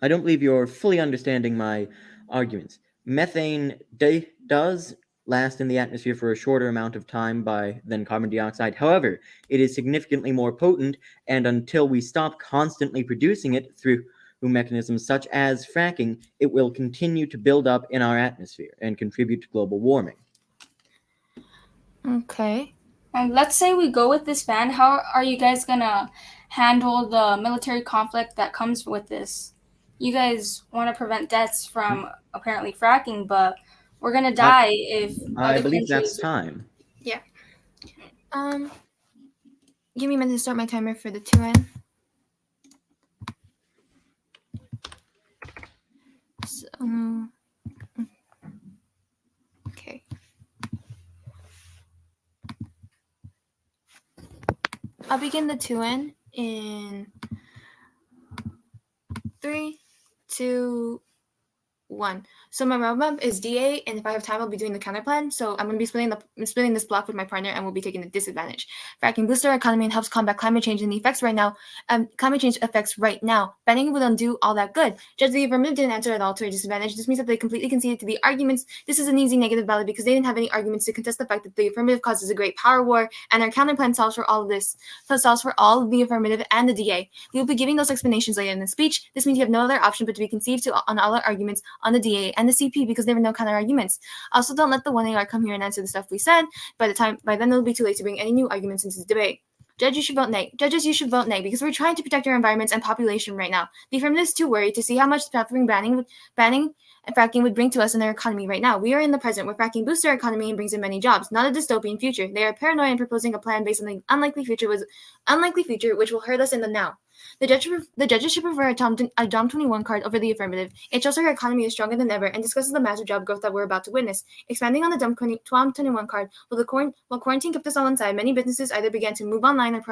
believe you're fully understanding my arguments. Methane does last in the atmosphere for a shorter amount of time than carbon dioxide. However, it is significantly more potent, and until we stop constantly producing it through mechanisms such as fracking, it will continue to build up in our atmosphere and contribute to global warming. Okay. And let's say we go with this ban. How are you guys gonna handle the military conflict that comes with this? You guys want to prevent deaths from apparently fracking, but we're gonna die if I other believe that's countries. time. Yeah. Give me a minute to start my timer for the 2N. So, okay. I'll begin the 2N in 3, 2, 1. So my roadmap is DA, and if I have time, I'll be doing the counter plan. So I'm going to be splitting this block with my partner, and we'll be taking the disadvantage. Fracking boosts our economy and helps combat climate change and the effects right now. Climate change effects right now. Banning would undo all that good. Judge, the affirmative didn't answer at all to our disadvantage. This means that they completely conceded to the arguments. This is an easy negative ballot because they didn't have any arguments to contest the fact that the affirmative causes a great power war, and our counter plan solves for all of this. So it solves for all of the affirmative and the DA. We will be giving those explanations later in the speech. This means you have no other option but to be conceived on all our arguments on the DA and the CP because there were no counter arguments. Also, don't let the 1AR come here and answer the stuff we said. By then it'll be too late to bring any new arguments into the debate. Judges, you should vote nay. Judges, you should vote nay because we're trying to protect our environments and population right now. The affirmative is too worried to see how much banning and fracking would bring to us in our economy right now. We are in the present where fracking boosts our economy and brings in many jobs, not a dystopian future. They are paranoid and proposing a plan based on the unlikely future which will hurt us in the now. The judges should prefer a Dom 21 card over the affirmative. It shows our economy is stronger than ever and discusses the massive job growth that we're about to witness. Expanding on the Dom 21 card, while quarantine kept us all inside, many businesses either began to move online or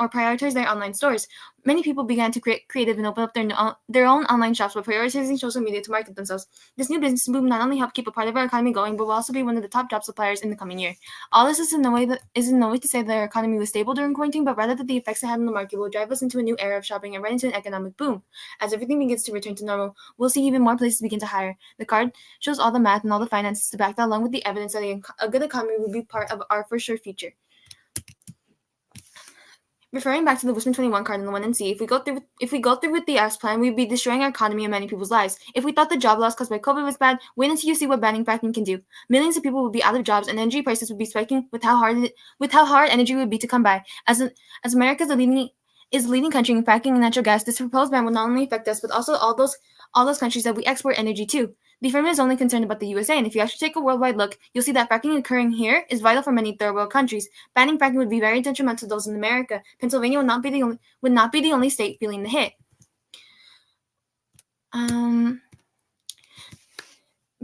prioritize their online stores. Many people began to create creative and open up their own online shops while prioritizing social media to market themselves. This new business boom not only helped keep a part of our economy going, but will also be one of the top job suppliers in the coming year. All this is in no way to say that our economy was stable during quarantine, but rather that the effects it had on the market will drive us into a new era of shopping and right into an economic boom. As everything begins to return to normal, we'll see even more places begin to hire. The card shows all the math and all the finances to back that, along with the evidence that a good economy will be part of our for sure future. Referring back to the Wisman 21 card in the 1NC, if we go through with the X plan, we'd be destroying our economy and many people's lives. If we thought the job loss caused by COVID was bad, wait until you see what banning fracking can do. Millions of people would be out of jobs, and energy prices would be spiking with how hard energy would be to come by. As America is the leading country in fracking and natural gas, this proposed ban will not only affect us, but also all those countries that we export energy to. The affirmative is only concerned about the USA, and if you actually take a worldwide look, you'll see that fracking occurring here is vital for many third world countries. Banning fracking would be very detrimental to those in America. Pennsylvania would not be the only state feeling the hit.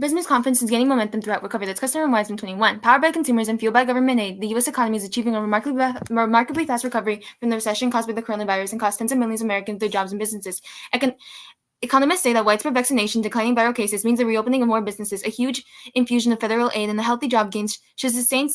Business confidence is gaining momentum throughout recovery. That's customer wise in 21. Powered by consumers and fueled by government aid, the U.S. economy is achieving a remarkably fast recovery from the recession caused by the coronavirus and cost tens of millions of Americans their jobs and businesses. Economists say that widespread vaccination, declining viral cases means the reopening of more businesses, a huge infusion of federal aid, and the healthy job gains should sustain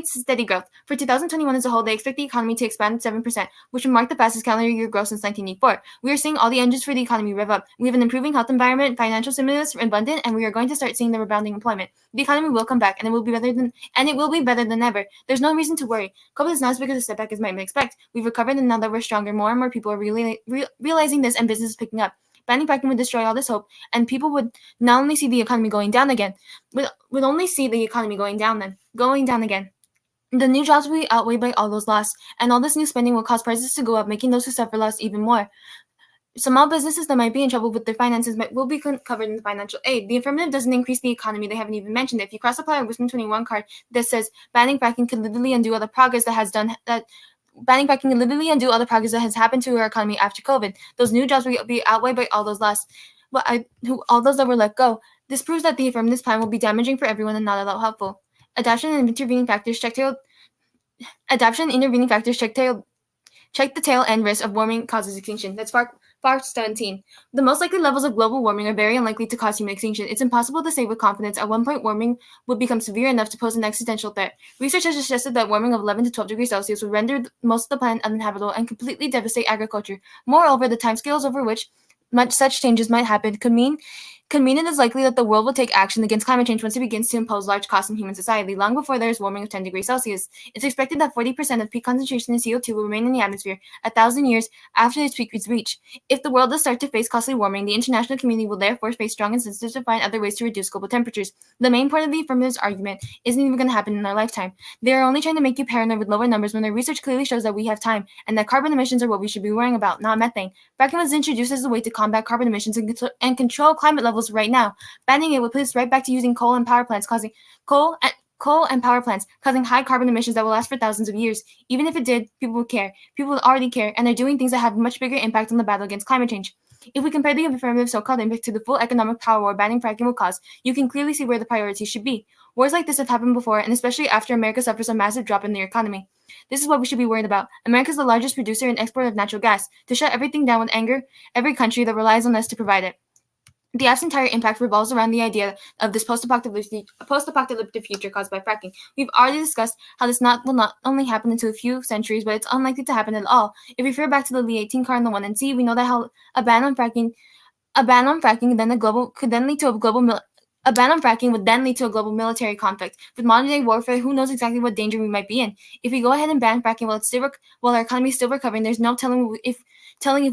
steady growth. For 2021 as a whole, they expect the economy to expand 7%, which would mark the fastest calendar year growth since 1984. We are seeing all the engines for the economy rev up. We have an improving health environment, financial stimulus abundant, and we are going to start seeing the rebounding employment. The economy will come back, and it will be better than ever. There's no reason to worry. COVID is not as big of a setback as might expect. We've recovered, and now that we're stronger, more and more people are realizing this, and business is picking up. Banning fracking would destroy all this hope, and people would not only see the economy going down again, would only see the economy going down again. The new jobs will be outweighed by all those lost, and all this new spending will cause prices to go up, making those who suffer loss even more. Small businesses that might be in trouble with their finances will be covered in the financial aid. The affirmative doesn't increase the economy. They haven't even mentioned it. If you cross-apply a Wisdom 21 card that says banning fracking could literally undo all the progress banning fracking can literally undo all the progress that has happened to our economy after COVID. Those new jobs will be outweighed by all those lost, all those that were let go. This proves that the affirmative plan will be damaging for everyone and not at all helpful. Adaptation and intervening factors check the tail end risk of warming causes extinction. That's FAR 17. The most likely levels of global warming are very unlikely to cause human extinction. It's impossible to say with confidence at one point warming would become severe enough to pose an existential threat. Research has suggested that warming of 11 to 12 degrees Celsius would render most of the planet uninhabitable and completely devastate agriculture. Moreover, the timescales over which such changes might happen could mean it is likely that the world will take action against climate change once it begins to impose large costs on human society, long before there is warming of 10 degrees Celsius. It's expected that 40% of peak concentration in CO2 will remain in the atmosphere 1,000 years after its peak is reached. If the world does start to face costly warming, the international community will therefore face strong incentives to find other ways to reduce global temperatures. The main part of the affirmative's argument isn't even going to happen in our lifetime. They are only trying to make you paranoid with lower numbers when their research clearly shows that we have time, and that carbon emissions are what we should be worrying about, not methane. Fracking was introduced as a way to combat carbon emissions and control climate levels right now. Banning it would put us right back to using coal and power plants, causing high carbon emissions that will last for thousands of years. Even if it did, people would care. People would already care, and they're doing things that have much bigger impact on the battle against climate change. If we compare the affirmative so-called impact to the full economic power war banning fracking will cause, you can clearly see where the priorities should be. Wars like this have happened before, and especially after America suffers a massive drop in their economy. This is what we should be worried about. America is the largest producer and exporter of natural gas. To shut everything down would anger every country that relies on us to provide it. The app's entire impact revolves around the idea of this post-apocalyptic future caused by fracking. We've already discussed how this will not only happen into a few centuries, but it's unlikely to happen at all. If we refer back to the Lee 18 car in the 1 and C, we know that how a ban on fracking would then lead to a global military conflict. With modern-day warfare, who knows exactly what danger we might be in? If we go ahead and ban fracking while our economy is still recovering, there's no telling if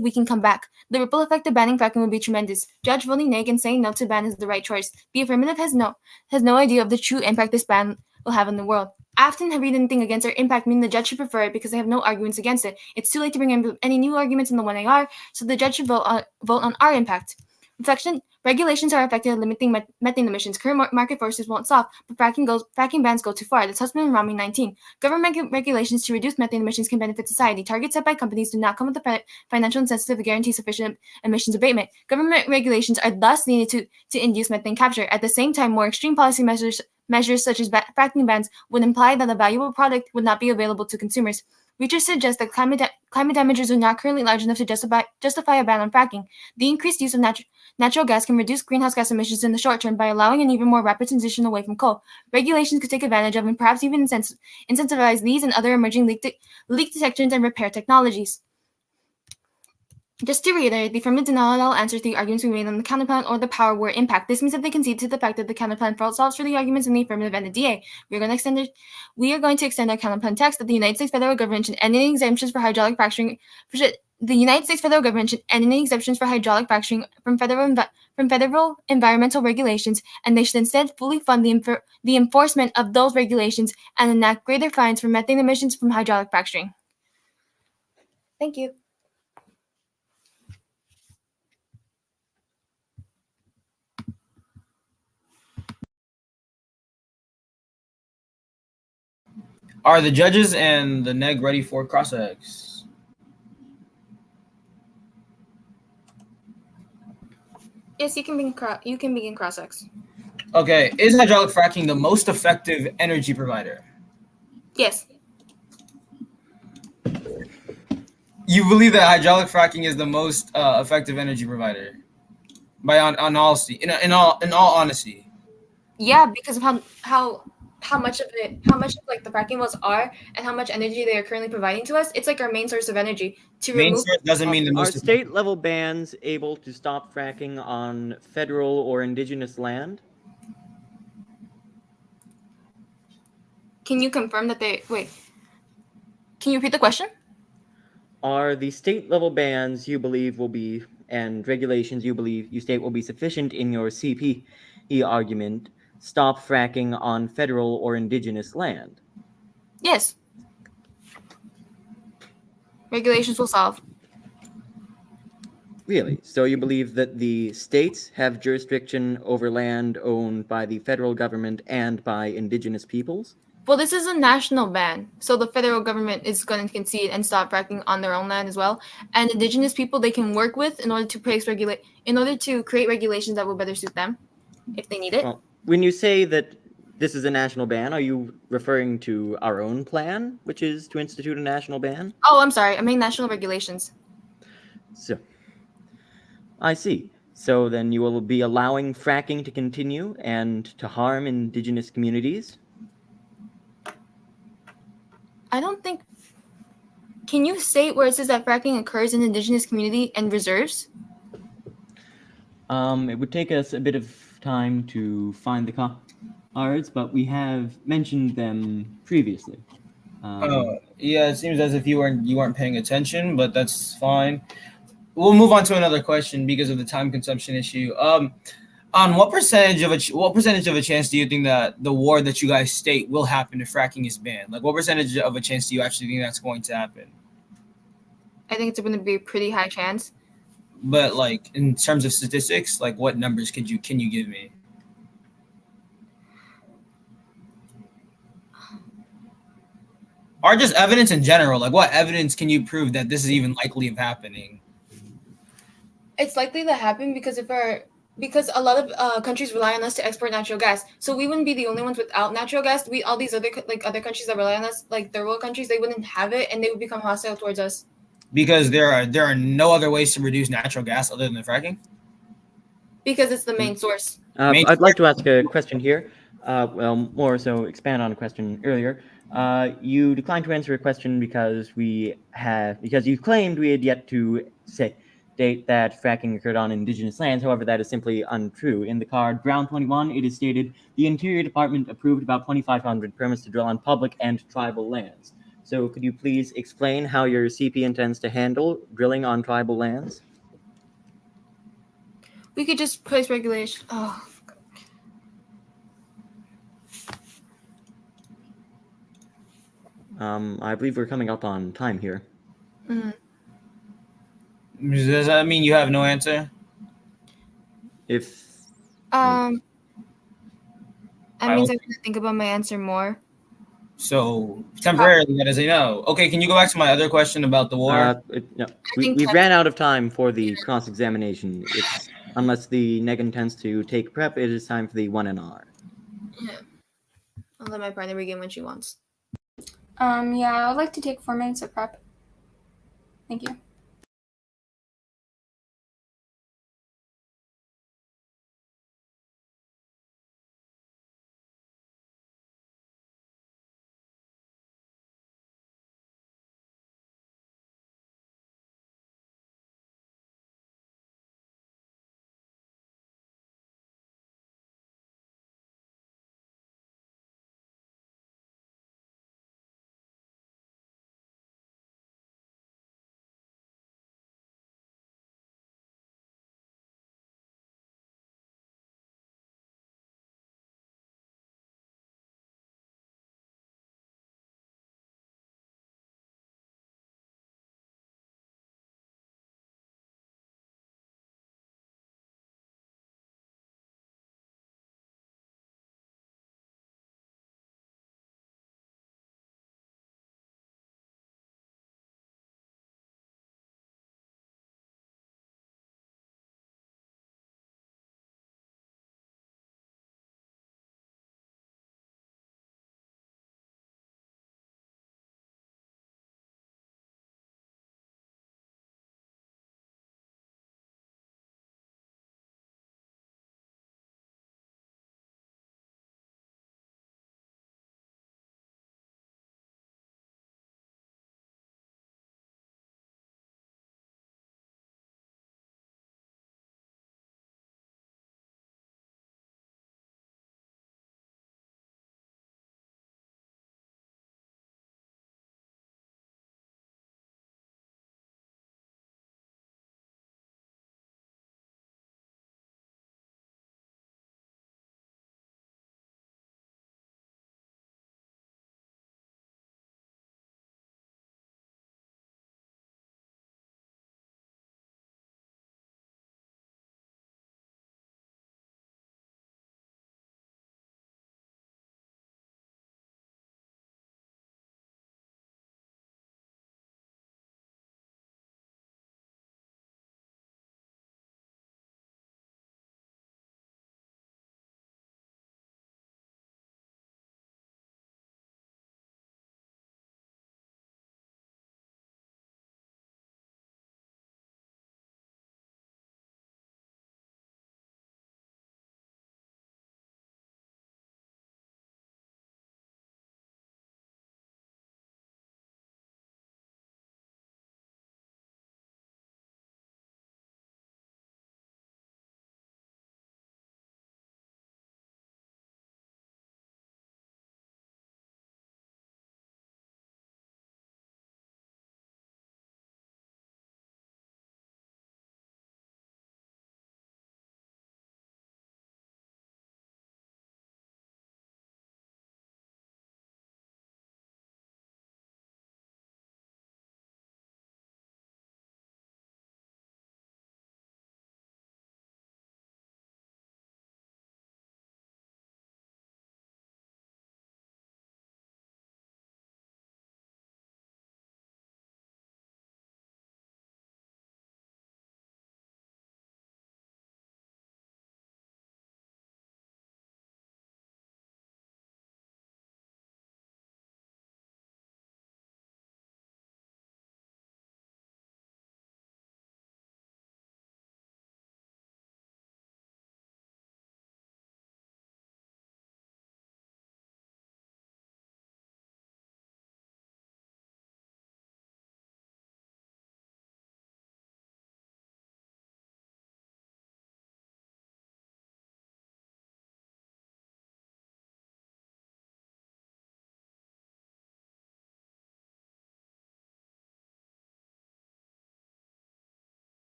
we can come back. The ripple effect of banning fracking would be tremendous. Judge voting nay and saying no to ban is the right choice. The affirmative has no idea of the true impact this ban will have on the world. I often read anything against our impact, meaning the judge should prefer it because they have no arguments against it. It's too late to bring in any new arguments in the 1AR, so the judge should vote on our impact. Regulations are effective at limiting methane emissions. Current market forces won't solve, but fracking bans go too far. That's Husband and Romney 19. Government regulations to reduce methane emissions can benefit society. Targets set by companies do not come with the financial incentive to guarantee sufficient emissions abatement. Government regulations are thus needed to induce methane capture. At the same time, more extreme policy measures such as fracking bans would imply that a valuable product would not be available to consumers. Research suggests that climate damages are not currently large enough to justify a ban on fracking. The increased use of natural gas can reduce greenhouse gas emissions in the short term by allowing an even more rapid transition away from coal. Regulations could take advantage of and perhaps even incentivize these and other emerging leak detection and repair technologies. Just to reiterate, the affirmative did not at all answer the arguments we made on the counterplan or the power war impact. This means that they concede to the fact that the counterplan solves for the arguments in the affirmative and the DA. We are going to extend our counterplan text that the United States federal government should end any exemptions for hydraulic fracturing. The United States federal government should end any exemptions for hydraulic fracturing from federal environmental regulations, and they should instead fully fund the enforcement of those regulations and enact greater fines for methane emissions from hydraulic fracturing. Thank you. Are the judges and the neg ready for cross-ex? Yes, you can begin cross-ex. Okay, is hydraulic fracking the most effective energy provider? Yes. You believe that hydraulic fracking is the most effective energy provider? By on honesty, in all honesty. Yeah, because of how much of it, how much of like the fracking wells are, and how much energy they are currently providing to us. It's like our main source of energy. To Main remove, source doesn't mean the Are most. state level bans able to stop fracking on federal or indigenous land? can you confirm that they wait? Can you repeat the question? Are the state level bans you believe will be and regulations you state will be sufficient in your CPE argument stop fracking on federal or indigenous land? Yes. Regulations will solve. Really? So you believe that the states have jurisdiction over land owned by the federal government and by indigenous peoples? Well, this is a national ban, so the federal government is going to concede and stop fracking on their own land as well. And indigenous people they can work with in order to create regulations that will better suit them if they need it. Well, when you say that this is a national ban, are you referring to our own plan, which is to institute a national ban? Oh, I'm sorry. I mean national regulations. So, I see. So then you will be allowing fracking to continue and to harm indigenous communities? I don't think. Can you state where it says that fracking occurs in indigenous community and reserves? It would take us a bit of time to find the cards, but we have mentioned them previously. Yeah, it seems as if you weren't paying attention, but that's fine. We'll move on to another question because of the time consumption issue. On what percentage of a chance do you think that the war that you guys state will happen if fracking is banned? Like, what percentage of a chance do you actually think that's going to happen? I think it's going to be a pretty high chance. But like in terms of statistics, like what numbers can you give me? Or just evidence in general. Like, what evidence can you prove that this is even likely of happening? It's likely to happen because a lot of countries rely on us to export natural gas. So we wouldn't be the only ones without natural gas. All these other countries that rely on us, like third world countries, they wouldn't have it, and they would become hostile towards us. Because there are no other ways to reduce natural gas other than fracking. Because it's the main source. I'd like to ask a question here. Well, more so expand on a question earlier. You declined to answer a question because you claimed we had yet to state that fracking occurred on indigenous lands. However, that is simply untrue. In the card Brown 21, it is stated the Interior Department approved about 2,500 permits to drill on public and tribal lands. So could you please explain how your CP intends to handle drilling on tribal lands? We could just place regulation. Oh. I believe we're coming up on time here. Mm. Does that mean you have no answer? If That means will- I'm gonna think about my answer more. So temporarily, that is a no. Okay, can you go back to my other question about the war? no, think we time- ran out of time for the cross-examination. It's unless the neg intends to take prep, it is time for the 1NR. Yeah. I'll let my partner begin when she wants. Yeah, I would like to take 4 minutes of prep. Thank you.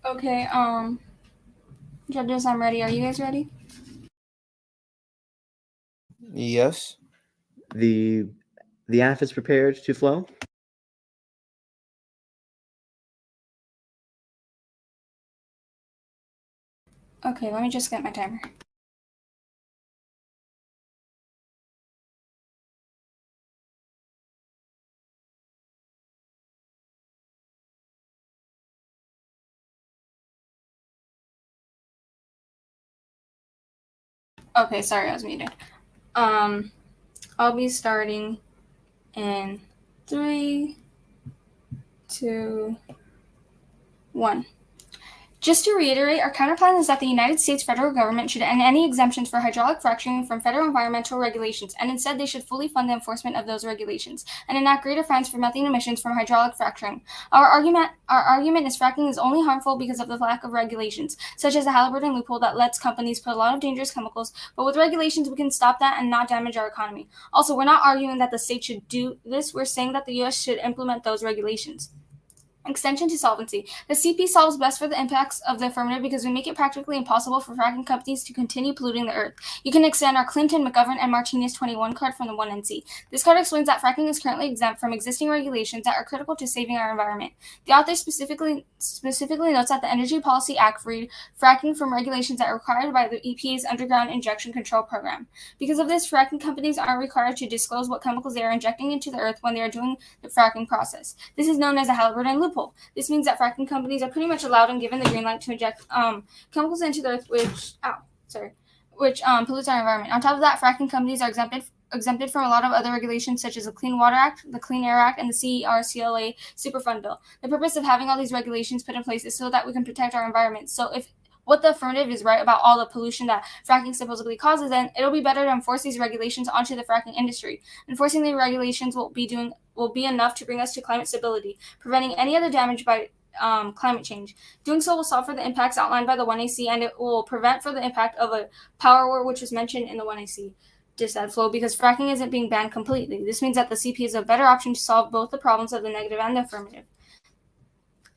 Okay, judges, I'm ready. Are you guys ready? Yes. The AF is prepared to flow. Okay, let me just get my timer. Okay, sorry, I was muted. I'll be starting in 3, 2, 1. Just to reiterate, our counterplan is that the United States federal government should end any exemptions for hydraulic fracturing from federal environmental regulations, and instead they should fully fund the enforcement of those regulations and enact greater fines for methane emissions from hydraulic fracturing. Our argument is fracking is only harmful because of the lack of regulations, such as the Halliburton loophole that lets companies put a lot of dangerous chemicals, but with regulations we can stop that and not damage our economy. Also, we're not arguing that the state should do this, we're saying that the U.S. should implement those regulations. Extension to solvency. The CP solves best for the impacts of the affirmative because we make it practically impossible for fracking companies to continue polluting the earth. You can extend our Clinton, McGovern, and Martinez 21 card from the 1NC. This card explains that fracking is currently exempt from existing regulations that are critical to saving our environment. The author specifically notes that the Energy Policy Act freed fracking from regulations that are required by the EPA's Underground Injection Control Program. Because of this, fracking companies aren't required to disclose what chemicals they are injecting into the earth when they are doing the fracking process. This is known as a Halliburton loophole. This means that fracking companies are pretty much allowed and given the green light to inject chemicals into the earth, which pollutes our environment. On top of that, fracking companies are exempted from a lot of other regulations such as the Clean Water Act, the Clean Air Act, and the CERCLA Superfund Bill. The purpose of having all these regulations put in place is so that we can protect our environment. So if what the affirmative is right about all the pollution that fracking supposedly causes, then it'll be better to enforce these regulations onto the fracking industry. Enforcing the regulations will be enough to bring us to climate stability, preventing any other damage by climate change. Doing so will solve for the impacts outlined by the 1AC, and it will prevent for the impact of a power war, which was mentioned in the 1AC. Disad flow because fracking isn't being banned completely. This means that the CP is a better option to solve both the problems of the negative and the affirmative.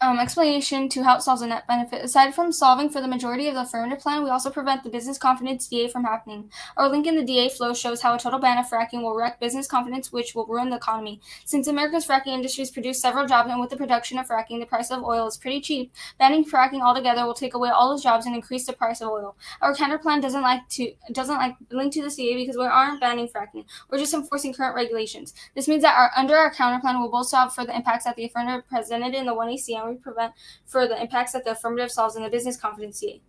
Explanation to how it solves a net benefit. Aside from solving for the majority of the affirmative plan, we also prevent the business confidence DA from happening. Our link in the DA flow shows how a total ban of fracking will wreck business confidence, which will ruin the economy. Since America's fracking industries produce several jobs, and with the production of fracking, the price of oil is pretty cheap, banning fracking altogether will take away all those jobs and increase the price of oil. Our counterplan doesn't like link to the DA because we aren't banning fracking. We're just enforcing current regulations. This means that under our counterplan, we'll both solve for the impacts that the affirmative presented in the 1AC, and we prevent for the impacts that the affirmative solves in the business confidence DA.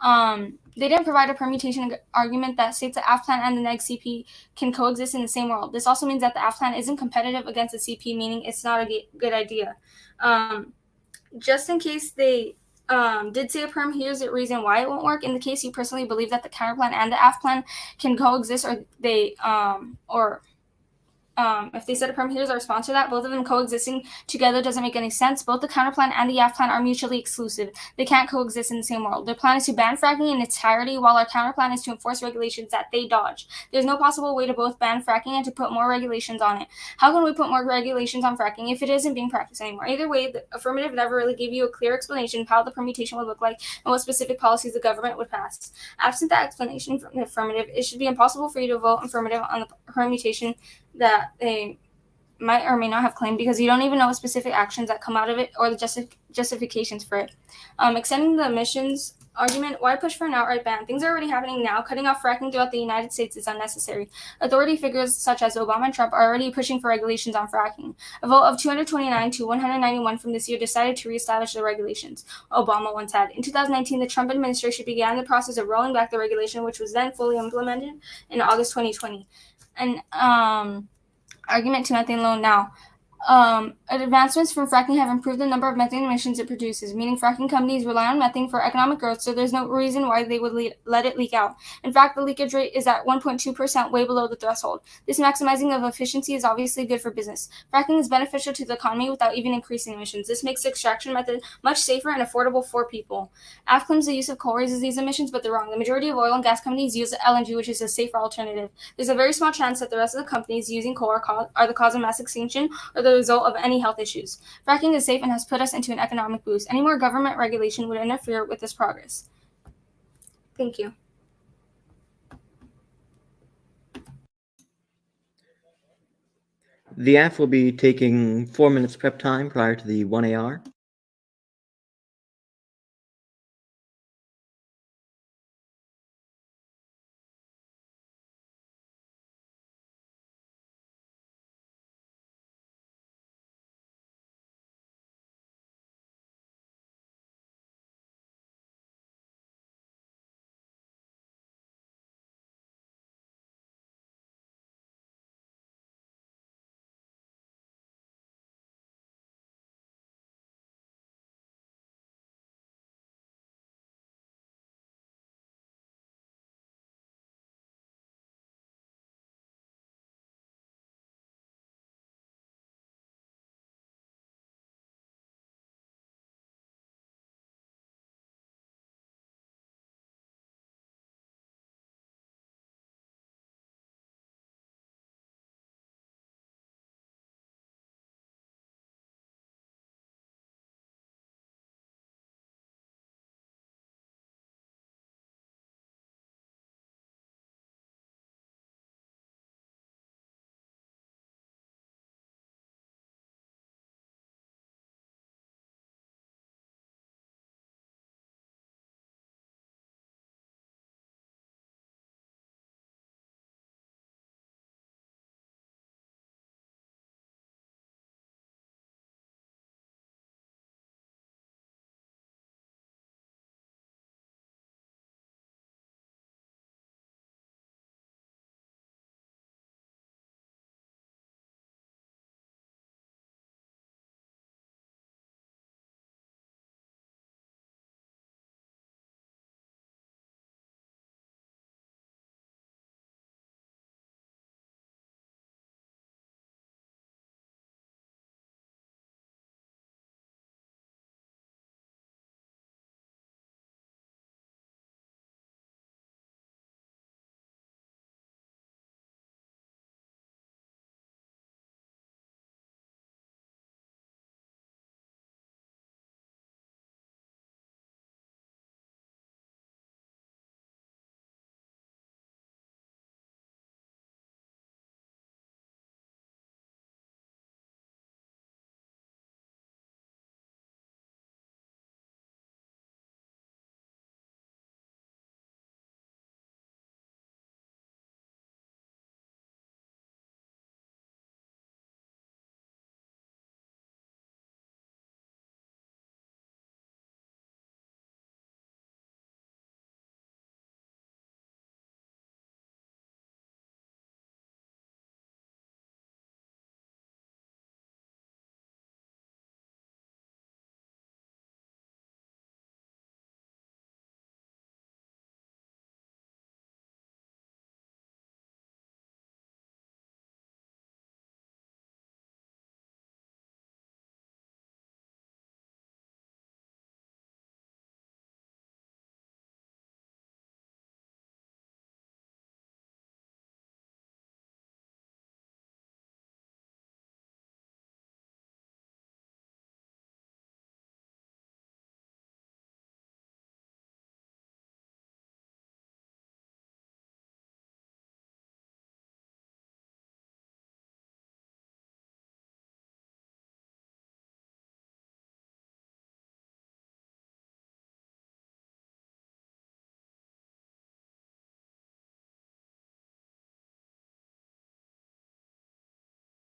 They didn't provide a permutation argument that states the AF plan and the neg CP can coexist in the same world. This also means that the AF plan isn't competitive against the CP, meaning it's not a good idea. Just in case they did say a perm, here's the reason why it won't work. In the case you personally believe that the counterplan and the AF plan can coexist, or they if they set a perm, here's our response to that. Both of them coexisting together doesn't make any sense. Both the counterplan and the YAF plan are mutually exclusive. They can't coexist in the same world. Their plan is to ban fracking in its entirety, while our counterplan is to enforce regulations that they dodge. There's no possible way to both ban fracking and to put more regulations on it. How can we put more regulations on fracking if it isn't being practiced anymore? Either way, the affirmative never really gave you a clear explanation of how the permutation would look like and what specific policies the government would pass. Absent that explanation from the affirmative, it should be impossible for you to vote affirmative on the permutation that they might or may not have claimed, because you don't even know what specific actions that come out of it or the justifications for it. Extending the emissions argument, why push for an outright ban? Things are already happening now. Cutting off fracking throughout the United States is unnecessary. Authority figures such as Obama and Trump are already pushing for regulations on fracking. A vote of 229 to 191 from this year decided to reestablish the regulations Obama once had. In 2019, the Trump administration began the process of rolling back the regulation, which was then fully implemented in August 2020. And argument to methane loan now. Advancements from fracking have improved the number of methane emissions it produces, meaning fracking companies rely on methane for economic growth, so there's no reason why they would let it leak out. In fact, the leakage rate is at 1.2%, way below the threshold. This maximizing of efficiency is obviously good for business. Fracking is beneficial to the economy without even increasing emissions. This makes the extraction method much safer and affordable for people. AF claims the use of coal raises these emissions, but they're wrong. The majority of oil and gas companies use LNG, which is a safer alternative. There's a very small chance that the rest of the companies using coal are the cause of mass extinction, or the result of any health issues. Fracking is safe and has put us into an economic boost. Any more government regulation would interfere with this progress. Thank you. The AF will be taking 4 minutes prep time prior to the 1AR.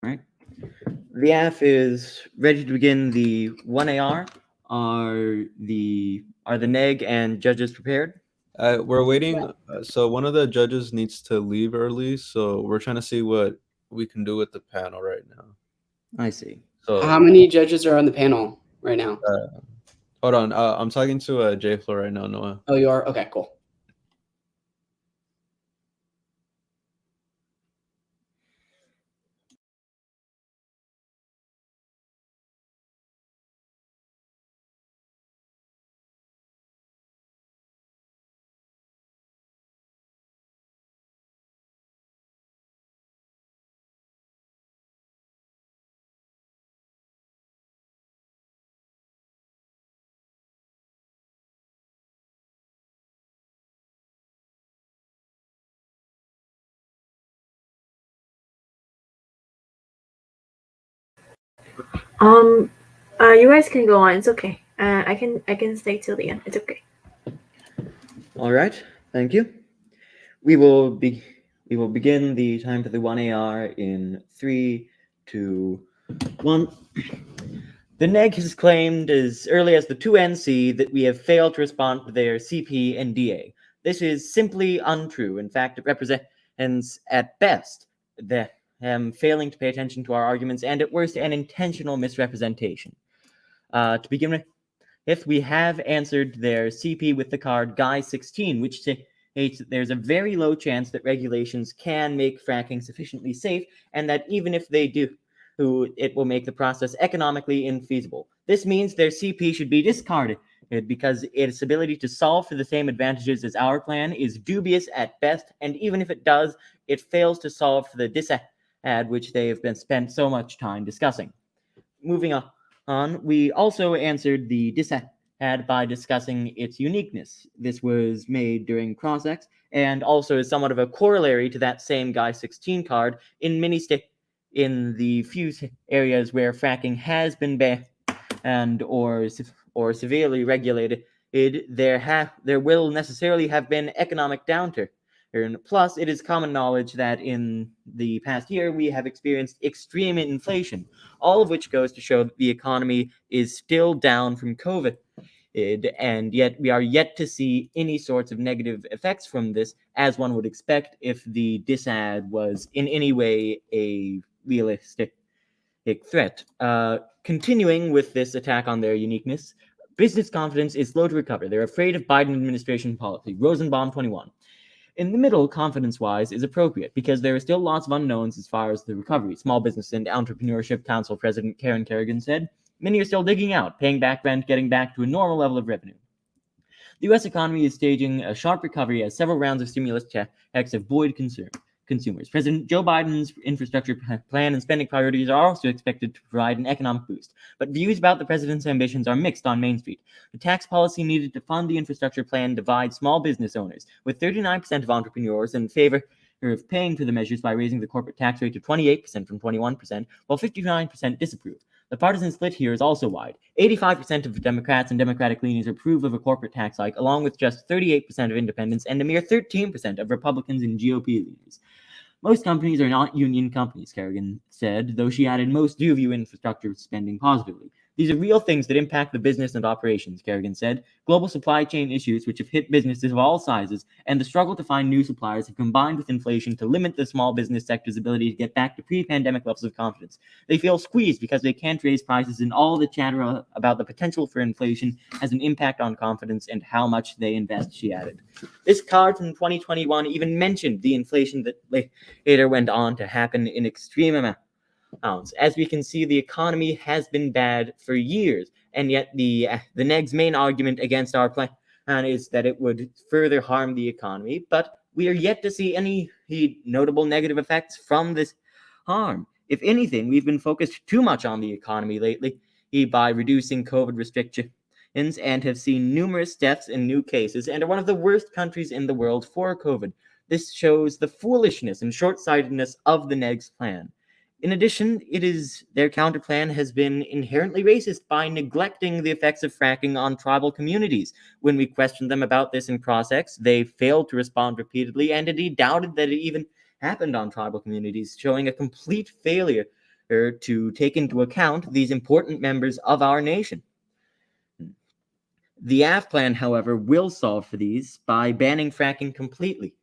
Right. The AF is ready to begin the 1AR. Are the NEG and judges prepared? We're waiting. So one of the judges needs to leave early, so we're trying to see what we can do with the panel right now. I see. So How many judges are on the panel right now? hold on. I'm talking to J Floor right now, Noah. Oh, you are? Okay, cool. You guys can go on. It's okay. I can stay till the end. It's okay. All right, thank you. We will begin the time for the 1AR in 3, 2, 1. The NEG has claimed as early as the 2NC that we have failed to respond to their CP and DA. This is simply untrue. In fact, it represents, at best, them failing to pay attention to our arguments, and at worst, an intentional misrepresentation. To begin with, if we have answered their CP with the card Guy 16, which states that there's a very low chance that regulations can make fracking sufficiently safe, and that even if they do, it will make the process economically infeasible. This means their CP should be discarded because its ability to solve for the same advantages as our plan is dubious at best, and even if it does, it fails to solve for the disad which they have been spent so much time discussing. Moving on, we also answered the disad by discussing its uniqueness. This was made during cross-ex and also is somewhat of a corollary to that same Guy 16 card in many states. In the few areas where fracking has been banned or severely regulated, there will necessarily have been economic downturn. Plus, it is common knowledge that in the past year we have experienced extreme inflation, all of which goes to show that the economy is still down from COVID. And yet we are yet to see any sorts of negative effects from this, as one would expect if the disad was in any way a realistic threat. Continuing with this attack on their uniqueness, business confidence is slow to recover. They're afraid of Biden administration policy. Rosenbaum 21. In the middle, confidence-wise, is appropriate because there are still lots of unknowns as far as the recovery. Small Business and Entrepreneurship Council President Karen Kerrigan said, many are still digging out, paying back rent, getting back to a normal level of revenue. The U.S. economy is staging a sharp recovery as several rounds of stimulus checks have buoyed consumers. President Joe Biden's infrastructure plan and spending priorities are also expected to provide an economic boost. But views about the president's ambitions are mixed on Main Street. The tax policy needed to fund the infrastructure plan divides small business owners, with 39% of entrepreneurs in favor of paying for the measures by raising the corporate tax rate to 28% from 21%, while 59% disapprove. The partisan split here is also wide. 85% of Democrats and Democratic leaners approve of a corporate tax hike, along with just 38% of independents and a mere 13% of Republicans and GOP leaders. Most companies are not union companies, Kerrigan said, though she added most do view infrastructure spending positively. These are real things that impact the business and operations, Kerrigan said. Global supply chain issues, which have hit businesses of all sizes, and the struggle to find new suppliers have combined with inflation to limit the small business sector's ability to get back to pre-pandemic levels of confidence. They feel squeezed because they can't raise prices, and all the chatter about the potential for inflation has an impact on confidence and how much they invest, she added. This card from 2021 even mentioned the inflation that later went on to happen in extreme amounts. As we can see, the economy has been bad for years, and yet the NEG's main argument against our plan is that it would further harm the economy, but we are yet to see any notable negative effects from this harm. If anything, we've been focused too much on the economy lately by reducing COVID restrictions and have seen numerous deaths and new cases and are one of the worst countries in the world for COVID. This shows the foolishness and short-sightedness of the NEG's plan. In addition, their counterplan has been inherently racist by neglecting the effects of fracking on tribal communities. When we questioned them about this in cross-ex, they failed to respond repeatedly and indeed doubted that it even happened on tribal communities, showing a complete failure to take into account these important members of our nation. The AF plan, however, will solve for these by banning fracking completely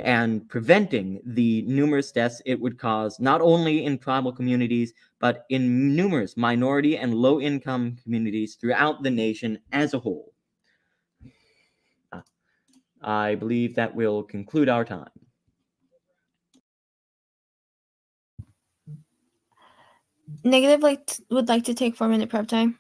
and preventing the numerous deaths it would cause, not only in tribal communities, but in numerous minority and low-income communities throughout the nation as a whole. I believe that will conclude our time. Negative would like to take 4-minute prep time.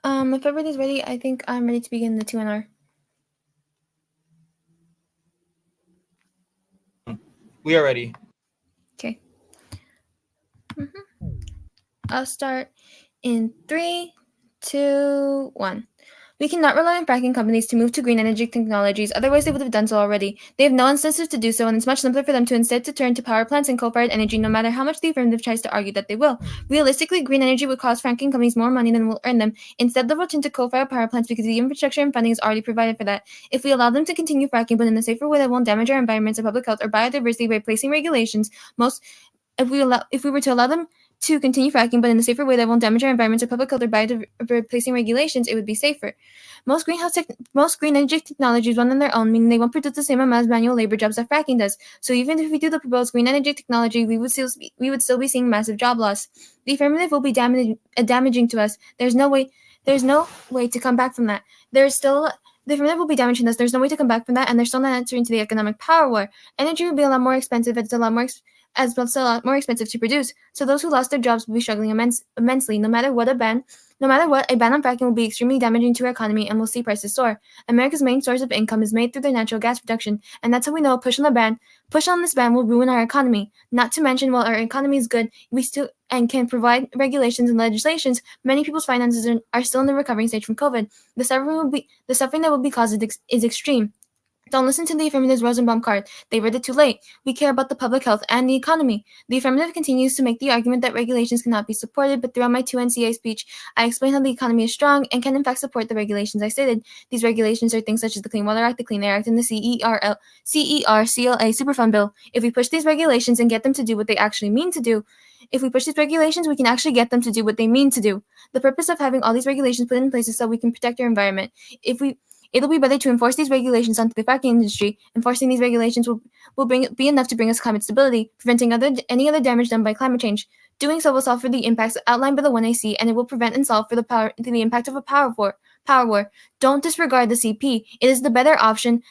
If everybody's ready, I think I'm ready to begin the 2NR. We are ready. Okay. I'll start in 3, 2, 1. We cannot rely on fracking companies to move to green energy technologies, otherwise they would have done so already. They have no incentive to do so, and it's much simpler for them to instead to turn to power plants and coal-fired energy, no matter how much the affirmative tries to argue that they will. Realistically, green energy would cost fracking companies more money than will earn them. Instead, they'll return to coal-fired power plants because the infrastructure and funding is already provided for that. If we allow them to continue fracking, but in a safer way that won't damage our environments or public health or biodiversity by placing regulations, if we were to allow them to continue fracking, but in a safer way that won't damage our environments or public health or by replacing regulations, it would be safer. Most green energy technologies run on their own, meaning they won't produce the same amount of manual labor jobs that fracking does. So even if we do the proposed green energy technology, we would still be seeing massive job loss. The affirmative will be damaging to us. There's no way to come back from that. The affirmative will be damaging us. There's no way to come back from that, and they're still not answering to the economic power war. Energy will be a lot more expensive. It's a lot more expensive to produce. So those who lost their jobs will be struggling immensely. No matter what, a ban on fracking will be extremely damaging to our economy, and we'll see prices soar. America's main source of income is made through their natural gas production, and that's how we know a push on this ban will ruin our economy. Not to mention, while our economy is good, we still and can provide regulations and legislations, many people's finances are still in the recovering stage from COVID. The suffering that will be caused is extreme. Don't listen to the affirmative's Rosenbaum card. They read it too late. We care about the public health and the economy. The affirmative continues to make the argument that regulations cannot be supported, but throughout my 2NCA speech, I explain how the economy is strong and can in fact support the regulations I stated. These regulations are things such as the Clean Water Act, the Clean Air Act, and the CERCLA Superfund Bill. If we push these regulations and get them to do what they actually mean to do, we can actually get them to do what they mean to do. The purpose of having all these regulations put in place is so we can protect our environment. It'll be better to enforce these regulations onto the fracking industry. Enforcing these regulations will be enough to bring us climate stability, preventing any other damage done by climate change. Doing so will solve for the impacts outlined by the 1AC, and it will prevent and solve for the impact of a power war. Don't disregard the CP. It is the better option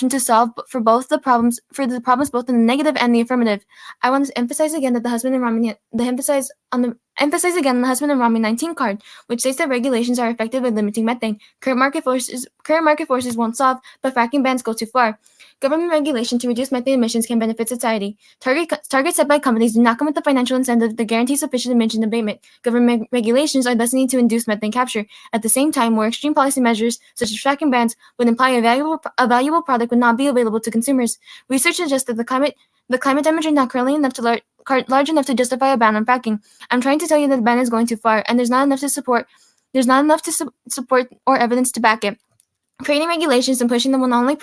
to solve for the problems both in the negative and the affirmative. I want to emphasize again that the husband and Rami 19 card, which states that regulations are effective at limiting methane. Current market forces won't solve, but fracking bans go too far. Government regulation to reduce methane emissions can benefit society. Targets set by companies do not come with the financial incentive to guarantee sufficient emission abatement. Government regulations are thus needed to induce methane capture. At the same time, more extreme policy measures, such as fracking bans, would imply a valuable product would not be available to consumers. Research suggests that the climate damage is not currently large enough to justify a ban on fracking. I'm trying to tell you that the ban is going too far, and there's not enough to support or evidence to back it. Creating regulations and pushing them will not only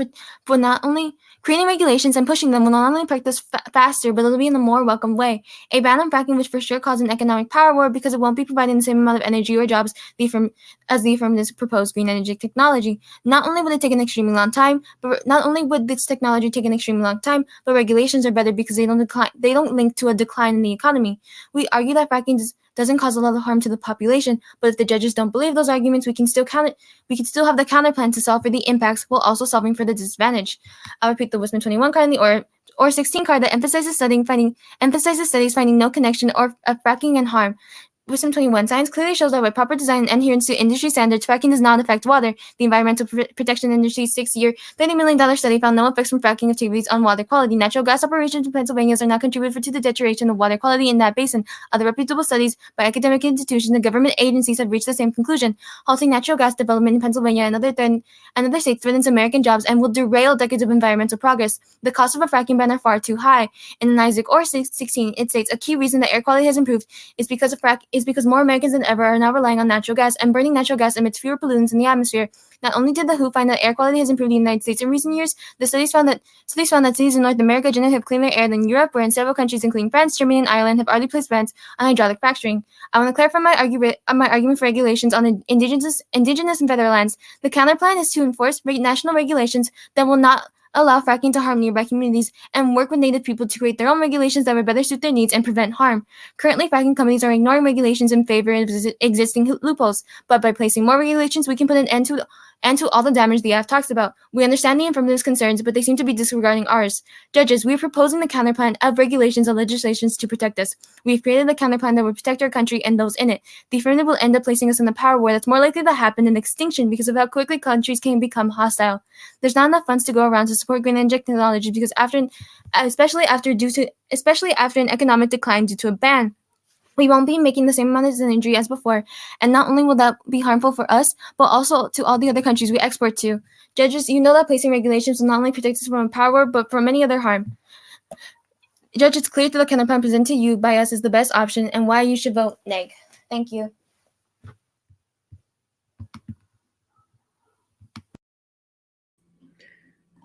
practice faster, but it'll be in a more welcome way. A ban on fracking would for sure cause an economic power war because it won't be providing the same amount of energy or jobs as the affirmative's proposed green energy technology. Not only would this technology take an extremely long time, but regulations are better because they don't link to a decline in the economy. We argue that fracking doesn't cause a lot of harm to the population, but if the judges don't believe those arguments, we can still have the counterplan to solve for the impacts while also solving for the disadvantage. I'll repeat the Wisdom 21 card and the or 16 card that emphasizes studies finding no connection of fracking and harm. Wisdom 21. Science clearly shows that with proper design and adherence to industry standards, fracking does not affect water. The Environmental Protection Industry's 6-year, $30 million study found no effects from fracking activities on water quality. Natural gas operations in Pennsylvania are not contributed to the deterioration of water quality in that basin. Other reputable studies by academic institutions and government agencies have reached the same conclusion. Halting natural gas development in Pennsylvania and other states threatens American jobs and will derail decades of environmental progress. The costs of a fracking ban are far too high. In Isaac or 16, it states a key reason that air quality has improved is because more Americans than ever are now relying on natural gas, and burning natural gas emits fewer pollutants in the atmosphere. Not only did the WHO find that air quality has improved in the United States in recent years, the studies found that cities in North America generally have cleaner air than Europe, where in several countries including France, Germany, and Ireland have already placed bans on hydraulic fracturing. I want to clarify my argument for regulations on indigenous and federal lands. The counterplan is to enforce national regulations that will not allow fracking to harm nearby communities, and work with Native people to create their own regulations that would better suit their needs and prevent harm. Currently, fracking companies are ignoring regulations in favor of existing loopholes, but by placing more regulations, we can put an end to and to all the damage the AF talks about. We understand the affirmative's concerns, but they seem to be disregarding ours. Judges, we are proposing the counterplan of regulations and legislations to protect us. We've created the counterplan that will protect our country and those in it. The affirmative will end up placing us in a power war that's more likely to happen than extinction because of how quickly countries can become hostile. There's not enough funds to go around to support green energy technology because especially after an economic decline due to a ban. We won't be making the same amount of energy as before, and not only will that be harmful for us, but also to all the other countries we export to. Judges, you know that placing regulations will not only protect us from a power war, but from any other harm. Judge, it's clear that the counterplan presented to you by us is the best option and why you should vote neg. Thank you.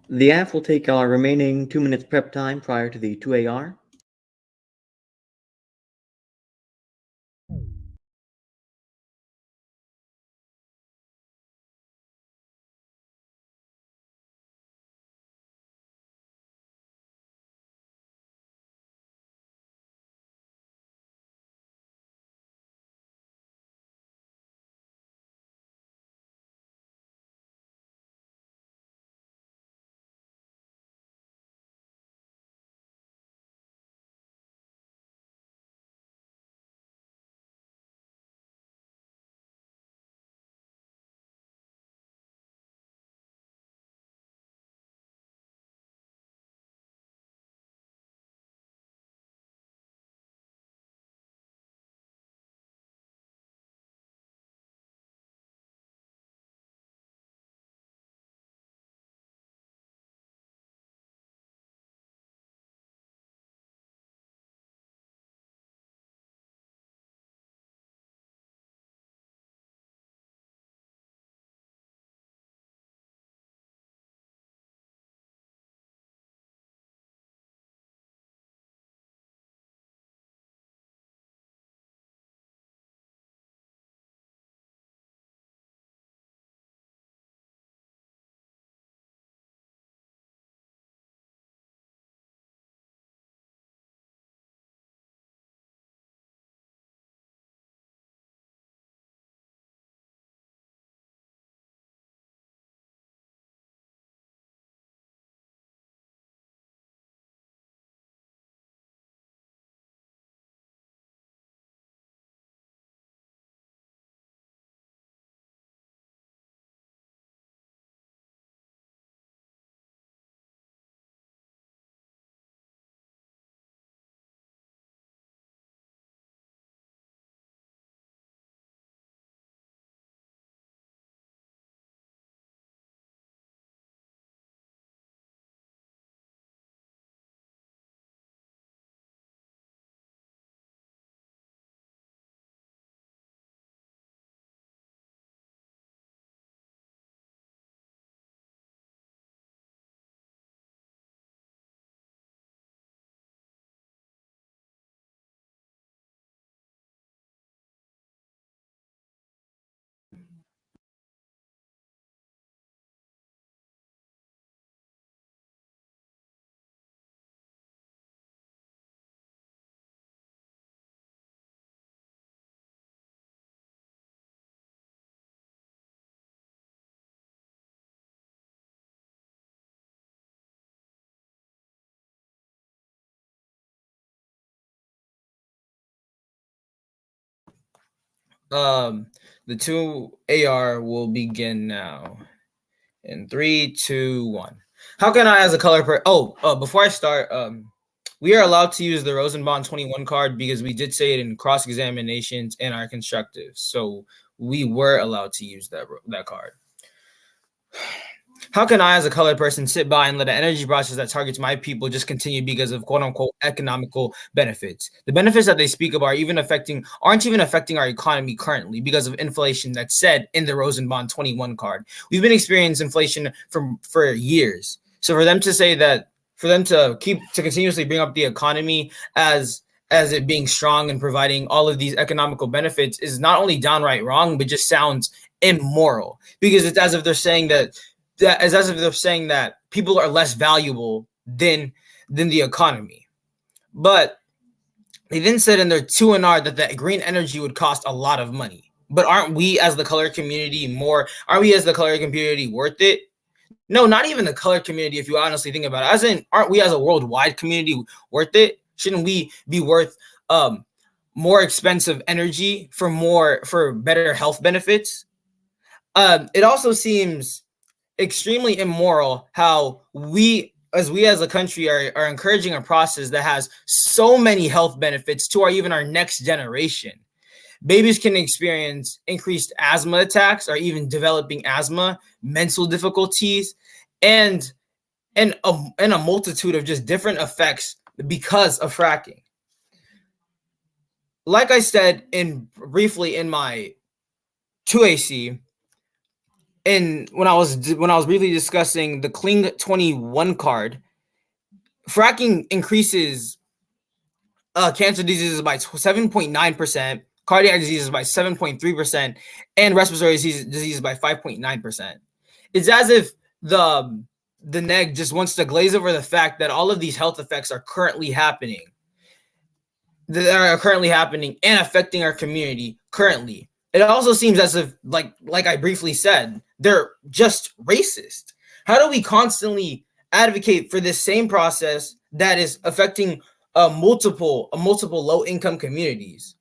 The AF will take our remaining 2 minutes prep time prior to the 2AR. The 2AR will begin now. In 3, 2, 1. How can I, as a color before I start, we are allowed to use the Rosenbond 21 card because we did say it in cross examinations and our constructive. So we were allowed to use that card. How can I, as a colored person, sit by and let an energy process that targets my people just continue because of quote unquote economical benefits? The benefits that they speak of aren't even affecting our economy currently because of inflation that's said in the Rosenbond 21 card. We've been experiencing inflation for years. So for them to continuously bring up the economy as it being strong and providing all of these economical benefits is not only downright wrong, but just sounds immoral because it's as if they're saying that people are less valuable than the economy. But they then said in their 2NR that green energy would cost a lot of money. but aren't we as the color community worth it? No, not even the color community, if you honestly think about it. As in, aren't we as a worldwide community worth it? Shouldn't we be worth more expensive energy for better health benefits? It also seems extremely immoral how we as a country are encouraging a process that has so many health benefits to our next generation. Babies can experience increased asthma attacks or even developing asthma, mental difficulties, and a multitude of just different effects because of fracking. Like I said briefly in my 2AC, and when I was briefly discussing the Clean 21 card, fracking increases cancer diseases by 7.9%, cardiac diseases by 7.3%, and respiratory diseases by 5.9%. It's as if the neg just wants to glaze over the fact that all of these health effects are currently happening and affecting our community currently. It also seems as if, like I briefly said, they're just racist. How do we constantly advocate for this same process that is affecting multiple low-income communities?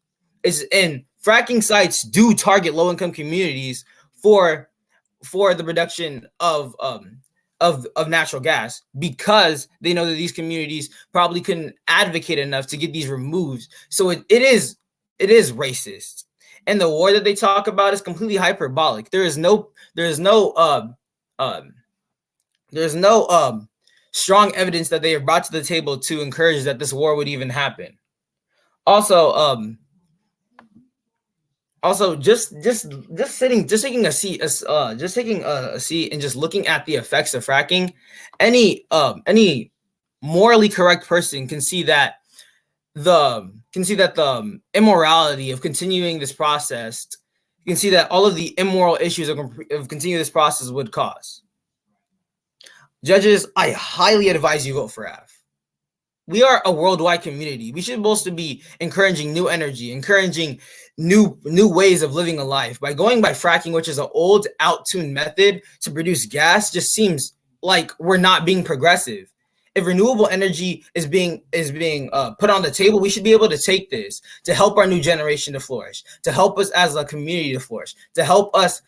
And fracking sites do target low-income communities for the production of natural gas, because they know that these communities probably couldn't advocate enough to get these removed. So it is racist. And the war that they talk about is completely hyperbolic. There's no strong evidence that they have brought to the table to encourage that this war would even happen. Also, just taking a seat and just looking at the effects of fracking, any morally correct person can see that the immorality of continuing this process. You can see that all of the immoral issues of continuing this process would cause. Judges, I highly advise you vote for F. We are a worldwide community. We should supposed to be encouraging new energy, encouraging new ways of living a life. By going by fracking, which is an old, out-tuned method to produce gas, just seems like we're not being progressive. If renewable energy is being put on the table, we should be able to take this to help our new generation to flourish, to help us as a community to flourish, to help us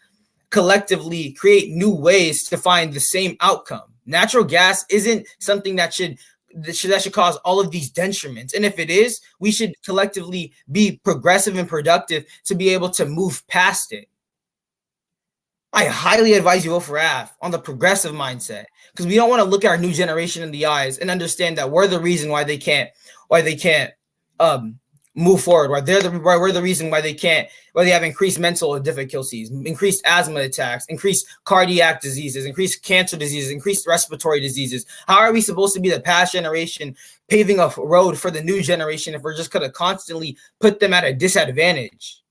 collectively create new ways to find the same outcome. Natural gas isn't something that should cause all of these detriments. And if it is, we should collectively be progressive and productive to be able to move past it. I highly advise you vote for AF on the progressive mindset, because we don't want to look at our new generation in the eyes and understand that we're the reason why they can't move forward. We're the reason why they have increased mental difficulties, increased asthma attacks, increased cardiac diseases, increased cancer diseases, increased respiratory diseases. How are we supposed to be the past generation paving a road for the new generation if we're just going to constantly put them at a disadvantage?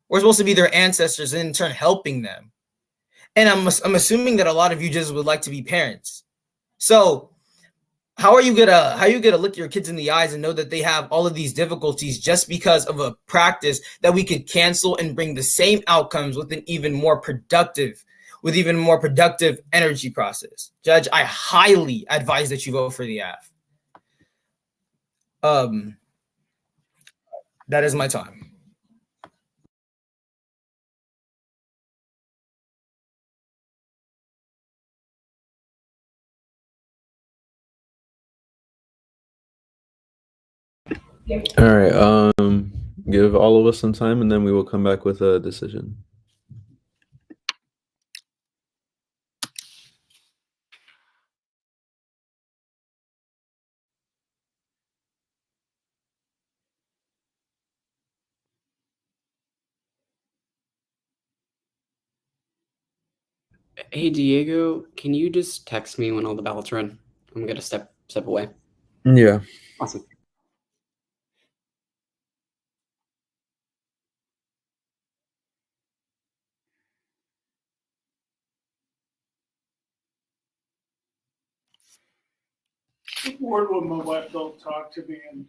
We're supposed to be their ancestors and in turn helping them. And I'm assuming that a lot of you just would like to be parents. So how are you gonna look your kids in the eyes and know that they have all of these difficulties just because of a practice that we could cancel and bring the same outcomes with an even more productive energy process? Judge, I highly advise that you vote for the AF. That is my time. All right. Give all of us some time, and then we will come back with a decision. Hey Diego, can you just text me when all the ballots are in? I'm gonna step away. Yeah. Awesome. Word when my wife don't talk to me and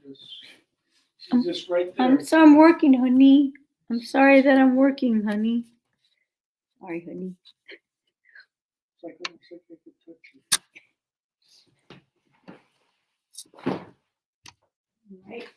she's just right there. I'm working, honey. I'm sorry that I'm working, honey. Sorry, honey. It's like almost like they could touch you. Right.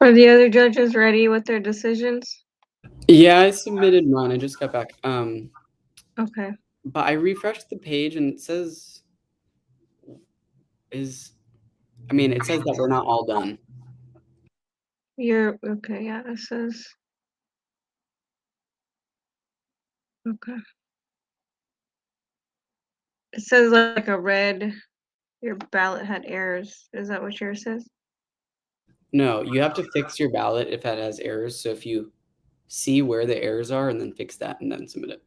Are the other judges ready with their decisions? Yeah, I submitted mine. I just got back. Okay. But I refreshed the page and it says it says that we're not all done. You're okay. Yeah, it says. Okay. It says like a red. Your ballot had errors. Is that what yours says? No, you have to fix your ballot if it has errors. So if you see where the errors are and then fix that and then submit it.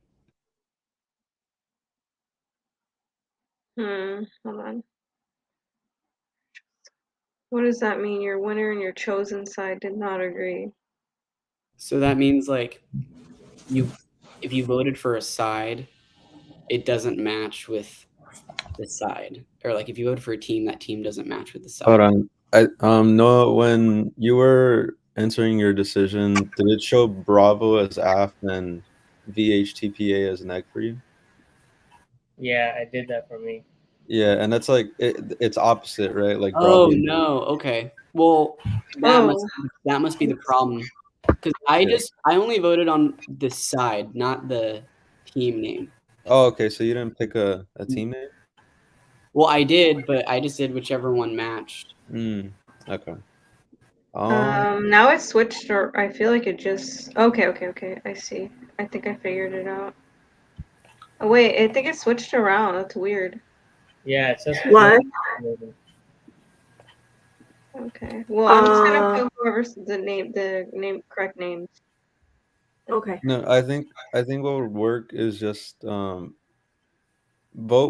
Hold on. What does that mean? Your winner and your chosen side did not agree. So that means like if you voted for a side, it doesn't match with the side. Or like if you voted for a team, that team doesn't match with the side. Hold on. Noah, when you were entering your decision, did it show Bravo as AF and VHTPA as neg for you? Yeah, I did that for me. Yeah, and that's like it's opposite, right? Like Oh Bravo. no, okay. Well, that must be the problem. Because I only voted on the side, not the team name. Oh, okay. So you didn't pick a team name? Well, I did, but I just did whichever one matched. Okay. Now it switched, or I feel like it just. Okay. I see. I think I figured it out. Oh wait, I think it switched around. That's weird. Yeah, it says What? Okay. Well, I'm just gonna put whoever's the correct names. Okay. No, I think what would work is just vote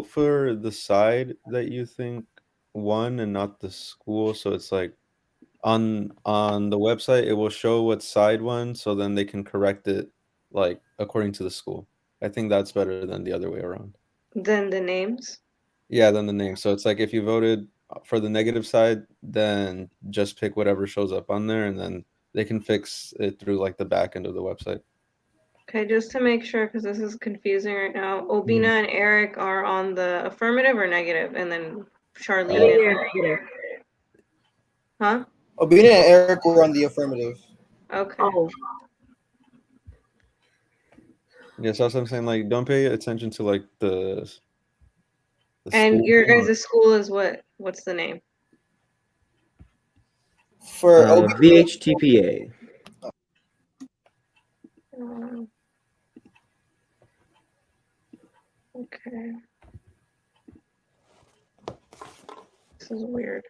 for the side that you think won and not the school. So it's like on the website it will show what side won, so then they can correct it like according to the school. I think that's better than the other way around. Then the names. Yeah, then the name. So it's like if you voted for the negative side, then just pick whatever shows up on there, and then they can fix it through like the back end of the website. Okay, just to make sure, because this is confusing right now. Obina and Eric are on the affirmative or negative, and then Charlene and Negative. Huh? Obina and Eric were on the affirmative. Okay. Oh. Yeah, so that's what I'm saying. Like, don't pay attention to like the And school your name. guys' school is what? What's the name? For VHTPA. Okay. This is weird.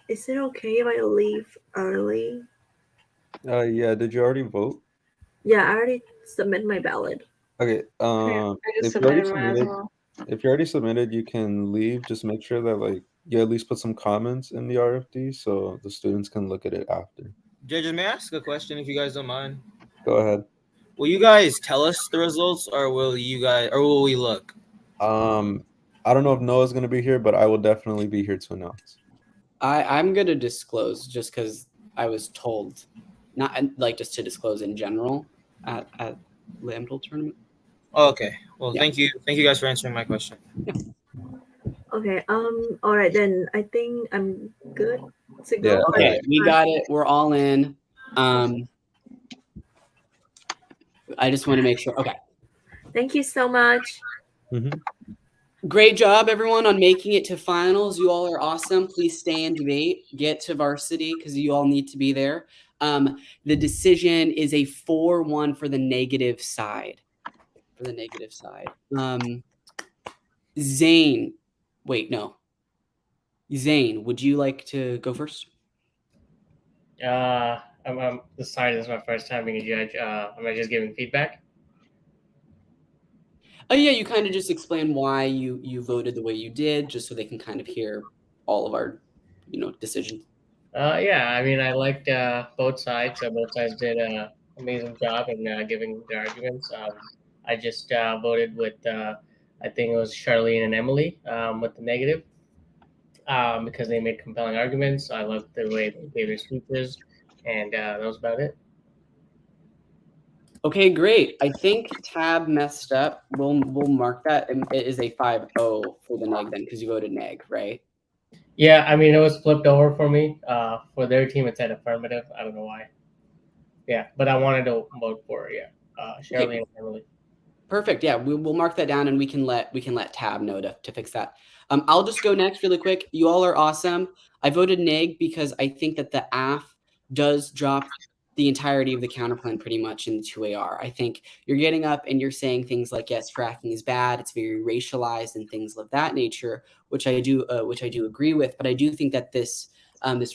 Is it okay if I leave early? Yeah, did you already vote? Yeah, I already submit my ballot. Okay. I just If you already submitted mine as submitted, well. if you already submitted, you can leave. Just make sure that like you at least put some comments in the RFD so the students can look at it after. Judges, may I ask a question if you guys don't mind? Go ahead. Will you guys tell us the results, or will we look? I don't know if Noah's gonna be here, but I will definitely be here to announce. I'm gonna disclose just because I was told, not like just to disclose in general at Lamdle tournament. Oh, okay. Well, Yeah. thank you guys for answering my question. Okay. All right then. I think I'm good to go. Yeah. Okay, we got it. We're all in. I just want to make sure. Okay. Thank you so much. Great job, everyone, on making it to finals. You all are awesome. Please stay and debate. Get to varsity because you all need to be there. The decision is a 4-1 for the negative side. Zane. Wait, no. Zane, would you like to go first? I'm sorry, this is my first time being a judge. Am I just giving feedback? Oh yeah, you kind of just explain why you voted the way you did, just so they can kind of hear all of our, decisions. Yeah, I mean, I liked both sides. Both sides did an amazing job in giving their arguments. I just voted with I think it was Charlene and Emily with the negative because they made compelling arguments. I loved the way they gave their speeches, and that was about it. Okay, great. I think Tab messed up. We'll mark that. It is a 5-0 for the neg then, because you voted neg, right? Yeah, I mean, it was flipped over for me. For their team, it said affirmative. I don't know why. Yeah, but I wanted to vote for Shirley Okay. and Emily. Perfect. Yeah, we'll mark that down, and we can let Tab know to fix that. I'll just go next really quick. You all are awesome. I voted neg because I think that the AF does drop the entirety of the counterplan pretty much in the 2AR. I think you're getting up and you're saying things like, yes, fracking is bad, it's very racialized and things of that nature, which I do agree with. But I do think that this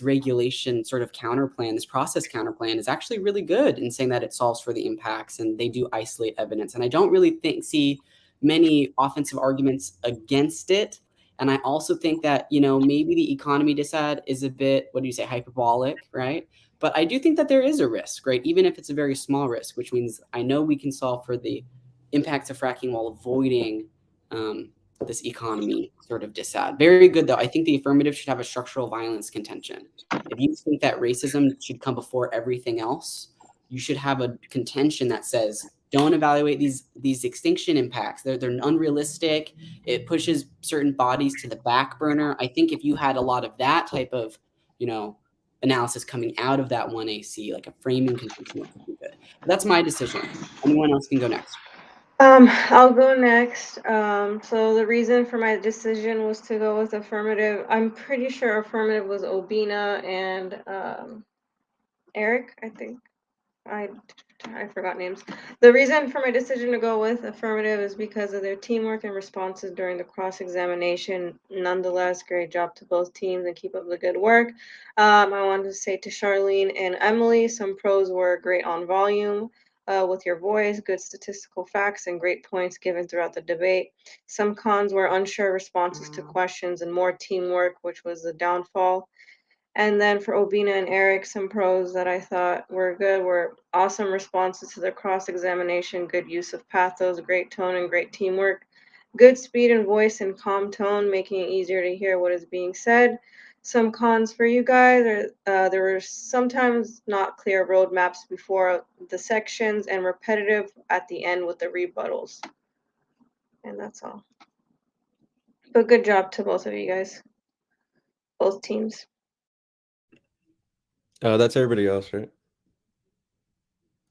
regulation sort of counterplan, this process counterplan, is actually really good in saying that it solves for the impacts and they do isolate evidence. And I don't really see many offensive arguments against it. And I also think that, maybe the economy dissad is a bit, what do you say, hyperbolic, right? But I do think that there is a risk, right? Even if it's a very small risk, which means I know we can solve for the impacts of fracking while avoiding this economy sort of dissad. Very good, though. I think the affirmative should have a structural violence contention. If you think that racism should come before everything else, you should have a contention that says, don't evaluate these extinction impacts. They're unrealistic. It pushes certain bodies to the back burner. I think if you had a lot of that type of, analysis coming out of that 1AC, like a framing contention, that could be good. But that's my decision. Anyone else can go next. I'll go next. So the reason for my decision was to go with affirmative. I'm pretty sure affirmative was Obina and Eric, I think. I forgot names. The reason for my decision to go with affirmative is because of their teamwork and responses during the cross-examination. Nonetheless, great job to both teams and keep up the good work. I wanted to say to Charlene and Emily, some pros were great on volume with your voice, good statistical facts, and great points given throughout the debate. Some cons were unsure responses to questions and more teamwork, which was the downfall. And then for Obina and Eric, some pros that I thought were good were awesome responses to the cross-examination, good use of pathos, great tone and great teamwork, good speed and voice and calm tone, making it easier to hear what is being said. Some cons for you guys are there were sometimes not clear roadmaps before the sections and repetitive at the end with the rebuttals. And that's all. But good job to both of you guys, both teams. That's everybody else, right?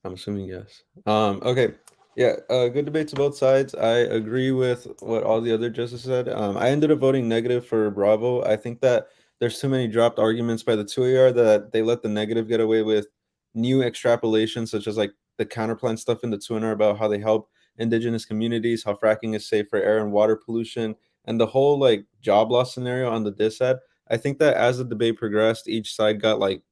I'm assuming yes. Okay. Yeah, good debate to both sides. I agree with what all the other justices said. I ended up voting negative for Bravo. I think that there's too many dropped arguments by the 2AR that they let the negative get away with new extrapolations, such as like the counterplan stuff in the 2NR about how they help indigenous communities, how fracking is safe for air and water pollution, and the whole like job loss scenario on the dissad. I think that as the debate progressed, each side got like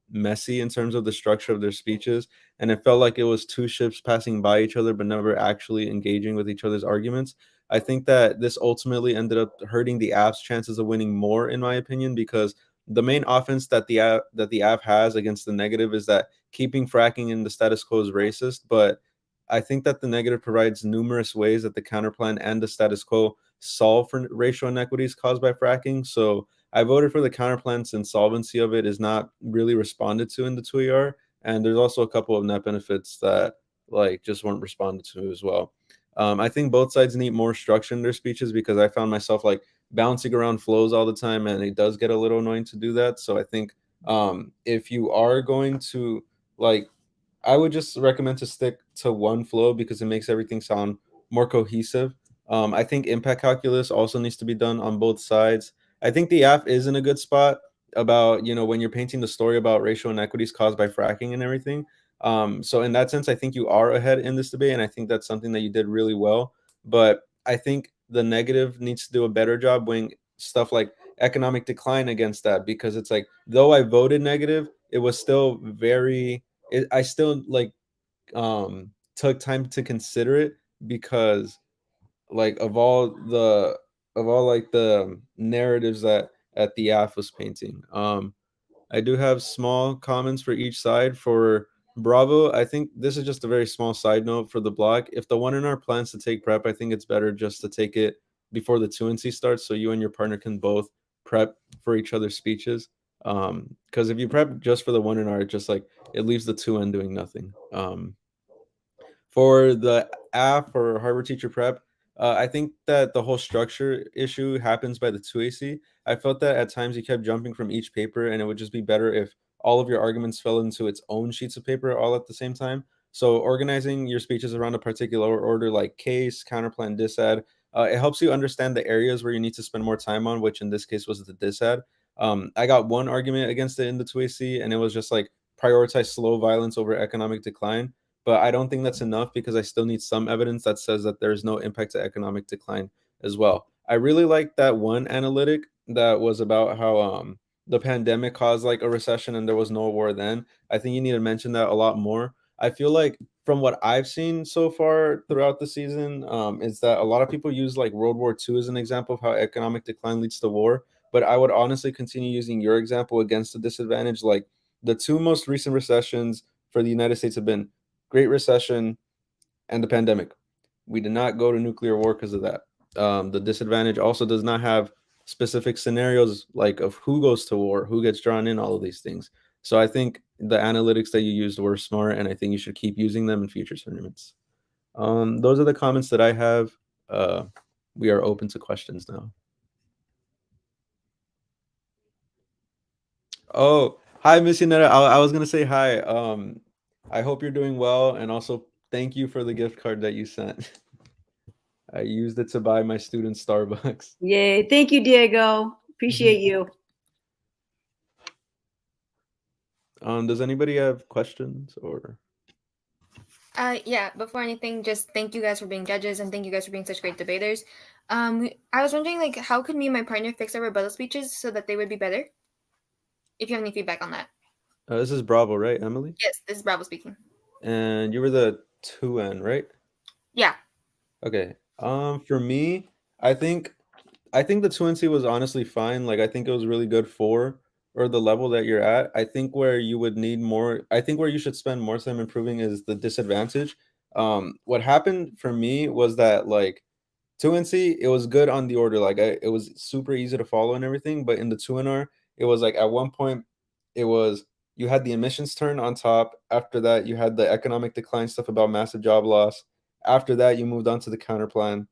messy in terms of the structure of their speeches, and it felt like it was two ships passing by each other but never actually engaging with each other's arguments. I think that this ultimately ended up hurting the app's chances of winning more, in my opinion, because the main offense that the app has against the negative is that keeping fracking in the status quo is racist. But I think that the negative provides numerous ways that the counterplan and the status quo solve for racial inequities caused by fracking. So I voted for the counterplan since solvency of it is not really responded to in the 2ER, and there's also a couple of net benefits that like just weren't responded to as well. I think both sides need more structure in their speeches because I found myself like bouncing around flows all the time, and it does get a little annoying to do that. So I think if you are going to like, I would just recommend to stick to one flow because it makes everything sound more cohesive. I think impact calculus also needs to be done on both sides. I think the app is in a good spot about, when you're painting the story about racial inequities caused by fracking and everything. So in that sense, I think you are ahead in this debate, and I think that's something that you did really well. But I think the negative needs to do a better job weighing stuff like economic decline against that, because it's like, though I voted negative, it was still I still like took time to consider it because like of all like the narratives that at the AF was painting. I do have small comments for each side. For Bravo, I think this is just a very small side note for the block. If the 1NR plans to take prep, I think it's better just to take it before the 2NC starts so you and your partner can both prep for each other's speeches. Because if you prep just for the 1NR, it just like it leaves the 2N doing nothing. For the app or Harvard Teacher Prep, I think that the whole structure issue happens by the 2AC. I felt that at times you kept jumping from each paper, and it would just be better if all of your arguments fell into its own sheets of paper all at the same time. So organizing your speeches around a particular order, like case, counterplan, disad, it helps you understand the areas where you need to spend more time on, which in this case was the disad. I got one argument against it in the 2AC, and it was just like prioritize slow violence over economic decline, but I don't think that's enough because I still need some evidence that says that there's no impact to economic decline as well. I really like that one analytic that was about how the pandemic caused like a recession and there was no war then. I think you need to mention that a lot more. I feel like from what I've seen so far throughout the season, is that a lot of people use like World War II as an example of how economic decline leads to war. But I would honestly continue using your example against the disadvantage. Like the two most recent recessions for the United States have been Great Recession and the pandemic. We did not go to nuclear war because of that. The disadvantage also does not have specific scenarios like of who goes to war, who gets drawn in, all of these things. So I think the analytics that you used were smart, and I think you should keep using them in future tournaments. Those are the comments that I have. We are open to questions now. Oh, hi, Miss Yanetta. I was gonna say hi. I hope you're doing well, and also thank you for the gift card that you sent. I used it to buy my students Starbucks. Yay. Thank you, Diego. Appreciate you. Does anybody have questions or? Yeah, before anything, just thank you guys for being judges and thank you guys for being such great debaters. I was wondering, like, how could me and my partner fix our rebuttal speeches so that they would be better? If you have any feedback on that. This is Bravo, right, Emily? Yes, this is Bravo speaking. And you were the 2N, right? Yeah. Okay. For me, I think the 2NC was honestly fine. Like I think it was really good for or the level that you're at. I think where you would need more, I think where you should spend more time improving is the disadvantage. What happened for me was that like 2NC, it was good on the order. Like it was super easy to follow and everything. But in the 2NR, it was like at one point, it was you had the emissions turn on top. After that, you had the economic decline stuff about massive job loss. After that, you moved on to the counterplan,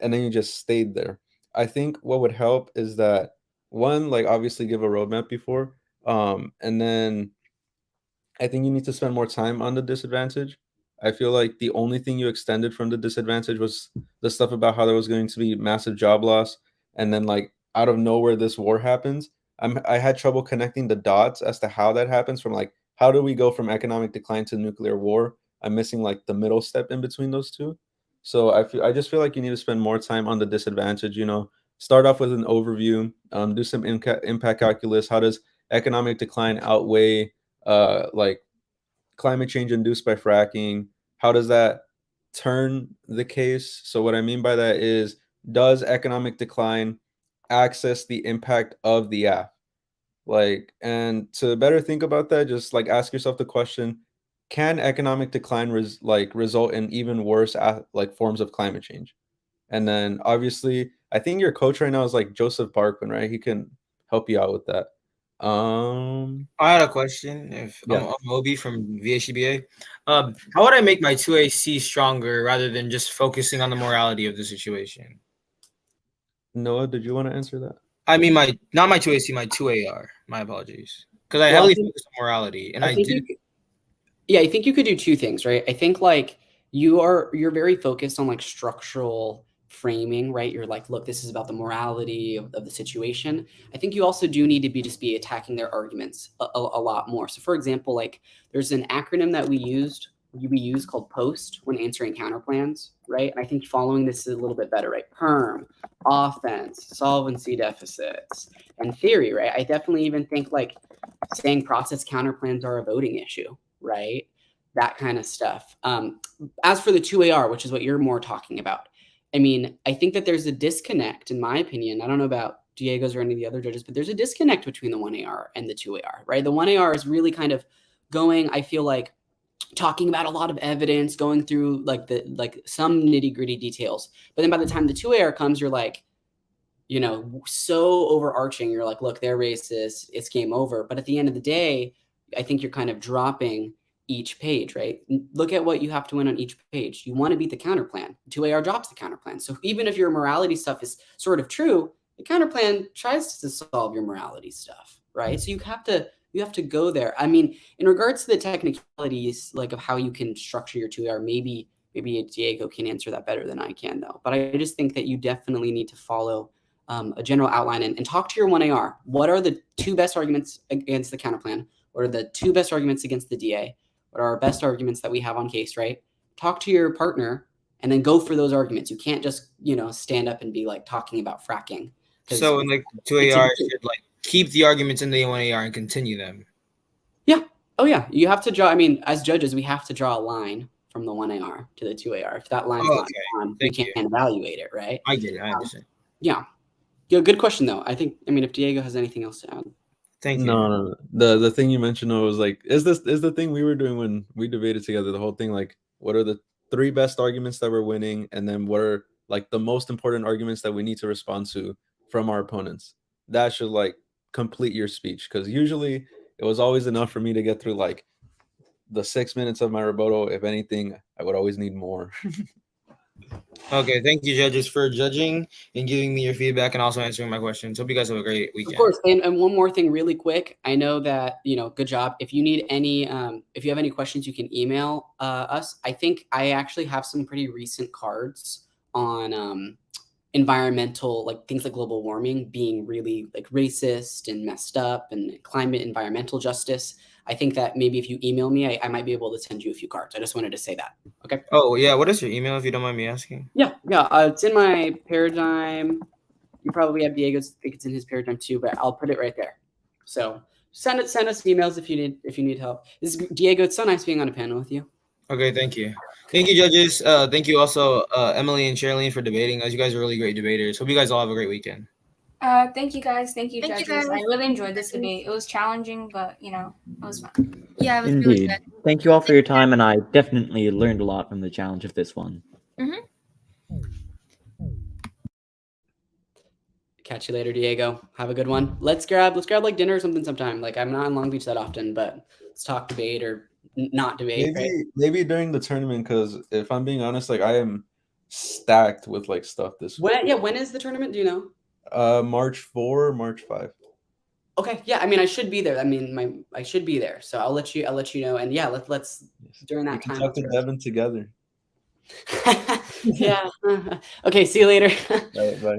and then you just stayed there. I think what would help is that one, like obviously give a roadmap before, and then I think you need to spend more time on the disadvantage. I feel like the only thing you extended from the disadvantage was the stuff about how there was going to be massive job loss, and then like out of nowhere this war happens. I had trouble connecting the dots as to how that happens from like how do we go from economic decline to nuclear war? I'm missing like the middle step in between those two. So I just feel like you need to spend more time on the disadvantage, start off with an overview, do some impact calculus. How does economic decline outweigh like climate change induced by fracking? How does that turn the case? So what I mean by that is, does economic decline access the impact of the app? Like, and to better think about that, just like ask yourself the question, can economic decline result in even worse like forms of climate change? And then obviously, I think your coach right now is like Joseph Barkman, right? He can help you out with that. I had a question. If Yeah. I'm Obi from VHBA, how would I make my 2AC stronger rather than just focusing on the morality of the situation? Noah, did you want to answer that? I mean, not my 2AC, my 2AR. My apologies, because I Well, heavily focus on morality, and I think do. Yeah, I think you could do two things, right? I think like you're very focused on like structural framing, right? You're like, look, this is about the morality of the situation. I think you also do need to be attacking their arguments a lot more. So for example, like there's an acronym that we use called POST when answering counterplans, right? And I think following this is a little bit better, right? Perm, offense, solvency deficits, and theory, right? I definitely even think like saying process counterplans are a voting issue, right? That kind of stuff. As for the 2AR, which is what you're more talking about, I mean, I think that there's a disconnect, in my opinion. I don't know about Diego's or any of the other judges, but there's a disconnect between the 1AR and the 2AR, right? The 1AR is really kind of going, I feel like, talking about a lot of evidence, going through like some nitty gritty details. But then by the time the 2AR comes, you're like, you know, so overarching. You're like, look, they're racist. It's game over. But at the end of the day, I think you're kind of dropping each page, right? Look at what you have to win on each page. You want to beat the counterplan. 2AR drops the counterplan. So even if your morality stuff is sort of true, the counterplan tries to solve your morality stuff, right? So you have to go there. I mean, in regards to the technicalities, like of how you can structure your 2AR, maybe Diego can answer that better than I can, though. But I just think that you definitely need to follow a general outline and talk to your 1AR. What are the 2 best arguments against the counterplan? What are the 2 best arguments against the DA? What are our best arguments that we have on case, right? Talk to your partner and then go for those arguments. You can't just, you know, stand up and be like talking about fracking. So in like 2AR should like keep the arguments in the 1AR and continue them. Yeah. Oh yeah. You have to draw. I mean, as judges, we have to draw a line from the 1AR to the 2AR. If that line's not drawn, we can't evaluate it, right? I get it. I understand. Yeah. Good question though. I mean, if Diego has anything else to add. Thank you. No. The thing you mentioned though was like, is the thing we were doing when we debated together, the whole thing, like, what are the 3 best arguments that we're winning, and then what are like the most important arguments that we need to respond to from our opponents. That should like complete your speech, because usually it was always enough for me to get through like the 6 minutes of my rebuttal. If anything, I would always need more. Okay, thank you, judges, for judging and giving me your feedback and also answering my questions. Hope you guys have a great weekend. Of course, and one more thing really quick. I know that, you know, good job. If you need any, if you have any questions, you can email us. I think I actually have some pretty recent cards on environmental, like things like global warming being really like racist and messed up, and climate environmental justice. I think that maybe if you email me, I might be able to send you a few cards. I just wanted to say that. Okay. Oh yeah, what is your email if you don't mind me asking? Yeah. It's in my paradigm. You probably have Diego's. I think it's in his paradigm too, but I'll put it right there. So send us emails if you need help. This is Diego. It's so nice being on a panel with you. Okay, thank you. Thank you, judges. Thank you also, Emily and Charlene, for debating us. You guys are really great debaters. Hope you guys all have a great weekend. Thank you guys. Thank you, judges. I really enjoyed this debate. It was challenging, but you know, it was fun. Yeah, it was Indeed. really good. Thank you all for your time, and I definitely learned a lot from the challenge of this one. Catch you later, Diego. Have a good one. Let's grab like dinner or something sometime. Like, I'm not in Long Beach that often, but let's talk debate or not debate. Maybe during the tournament, because if I'm being honest, like I am stacked with like stuff this week. When is the tournament? Do you know? March 4, March 5. Okay, yeah. I mean, I should be there. I mean, I should be there. So I'll let you know. And yeah, let's during that time. Talk to Devin together. Yeah. Okay. See you later. Bye.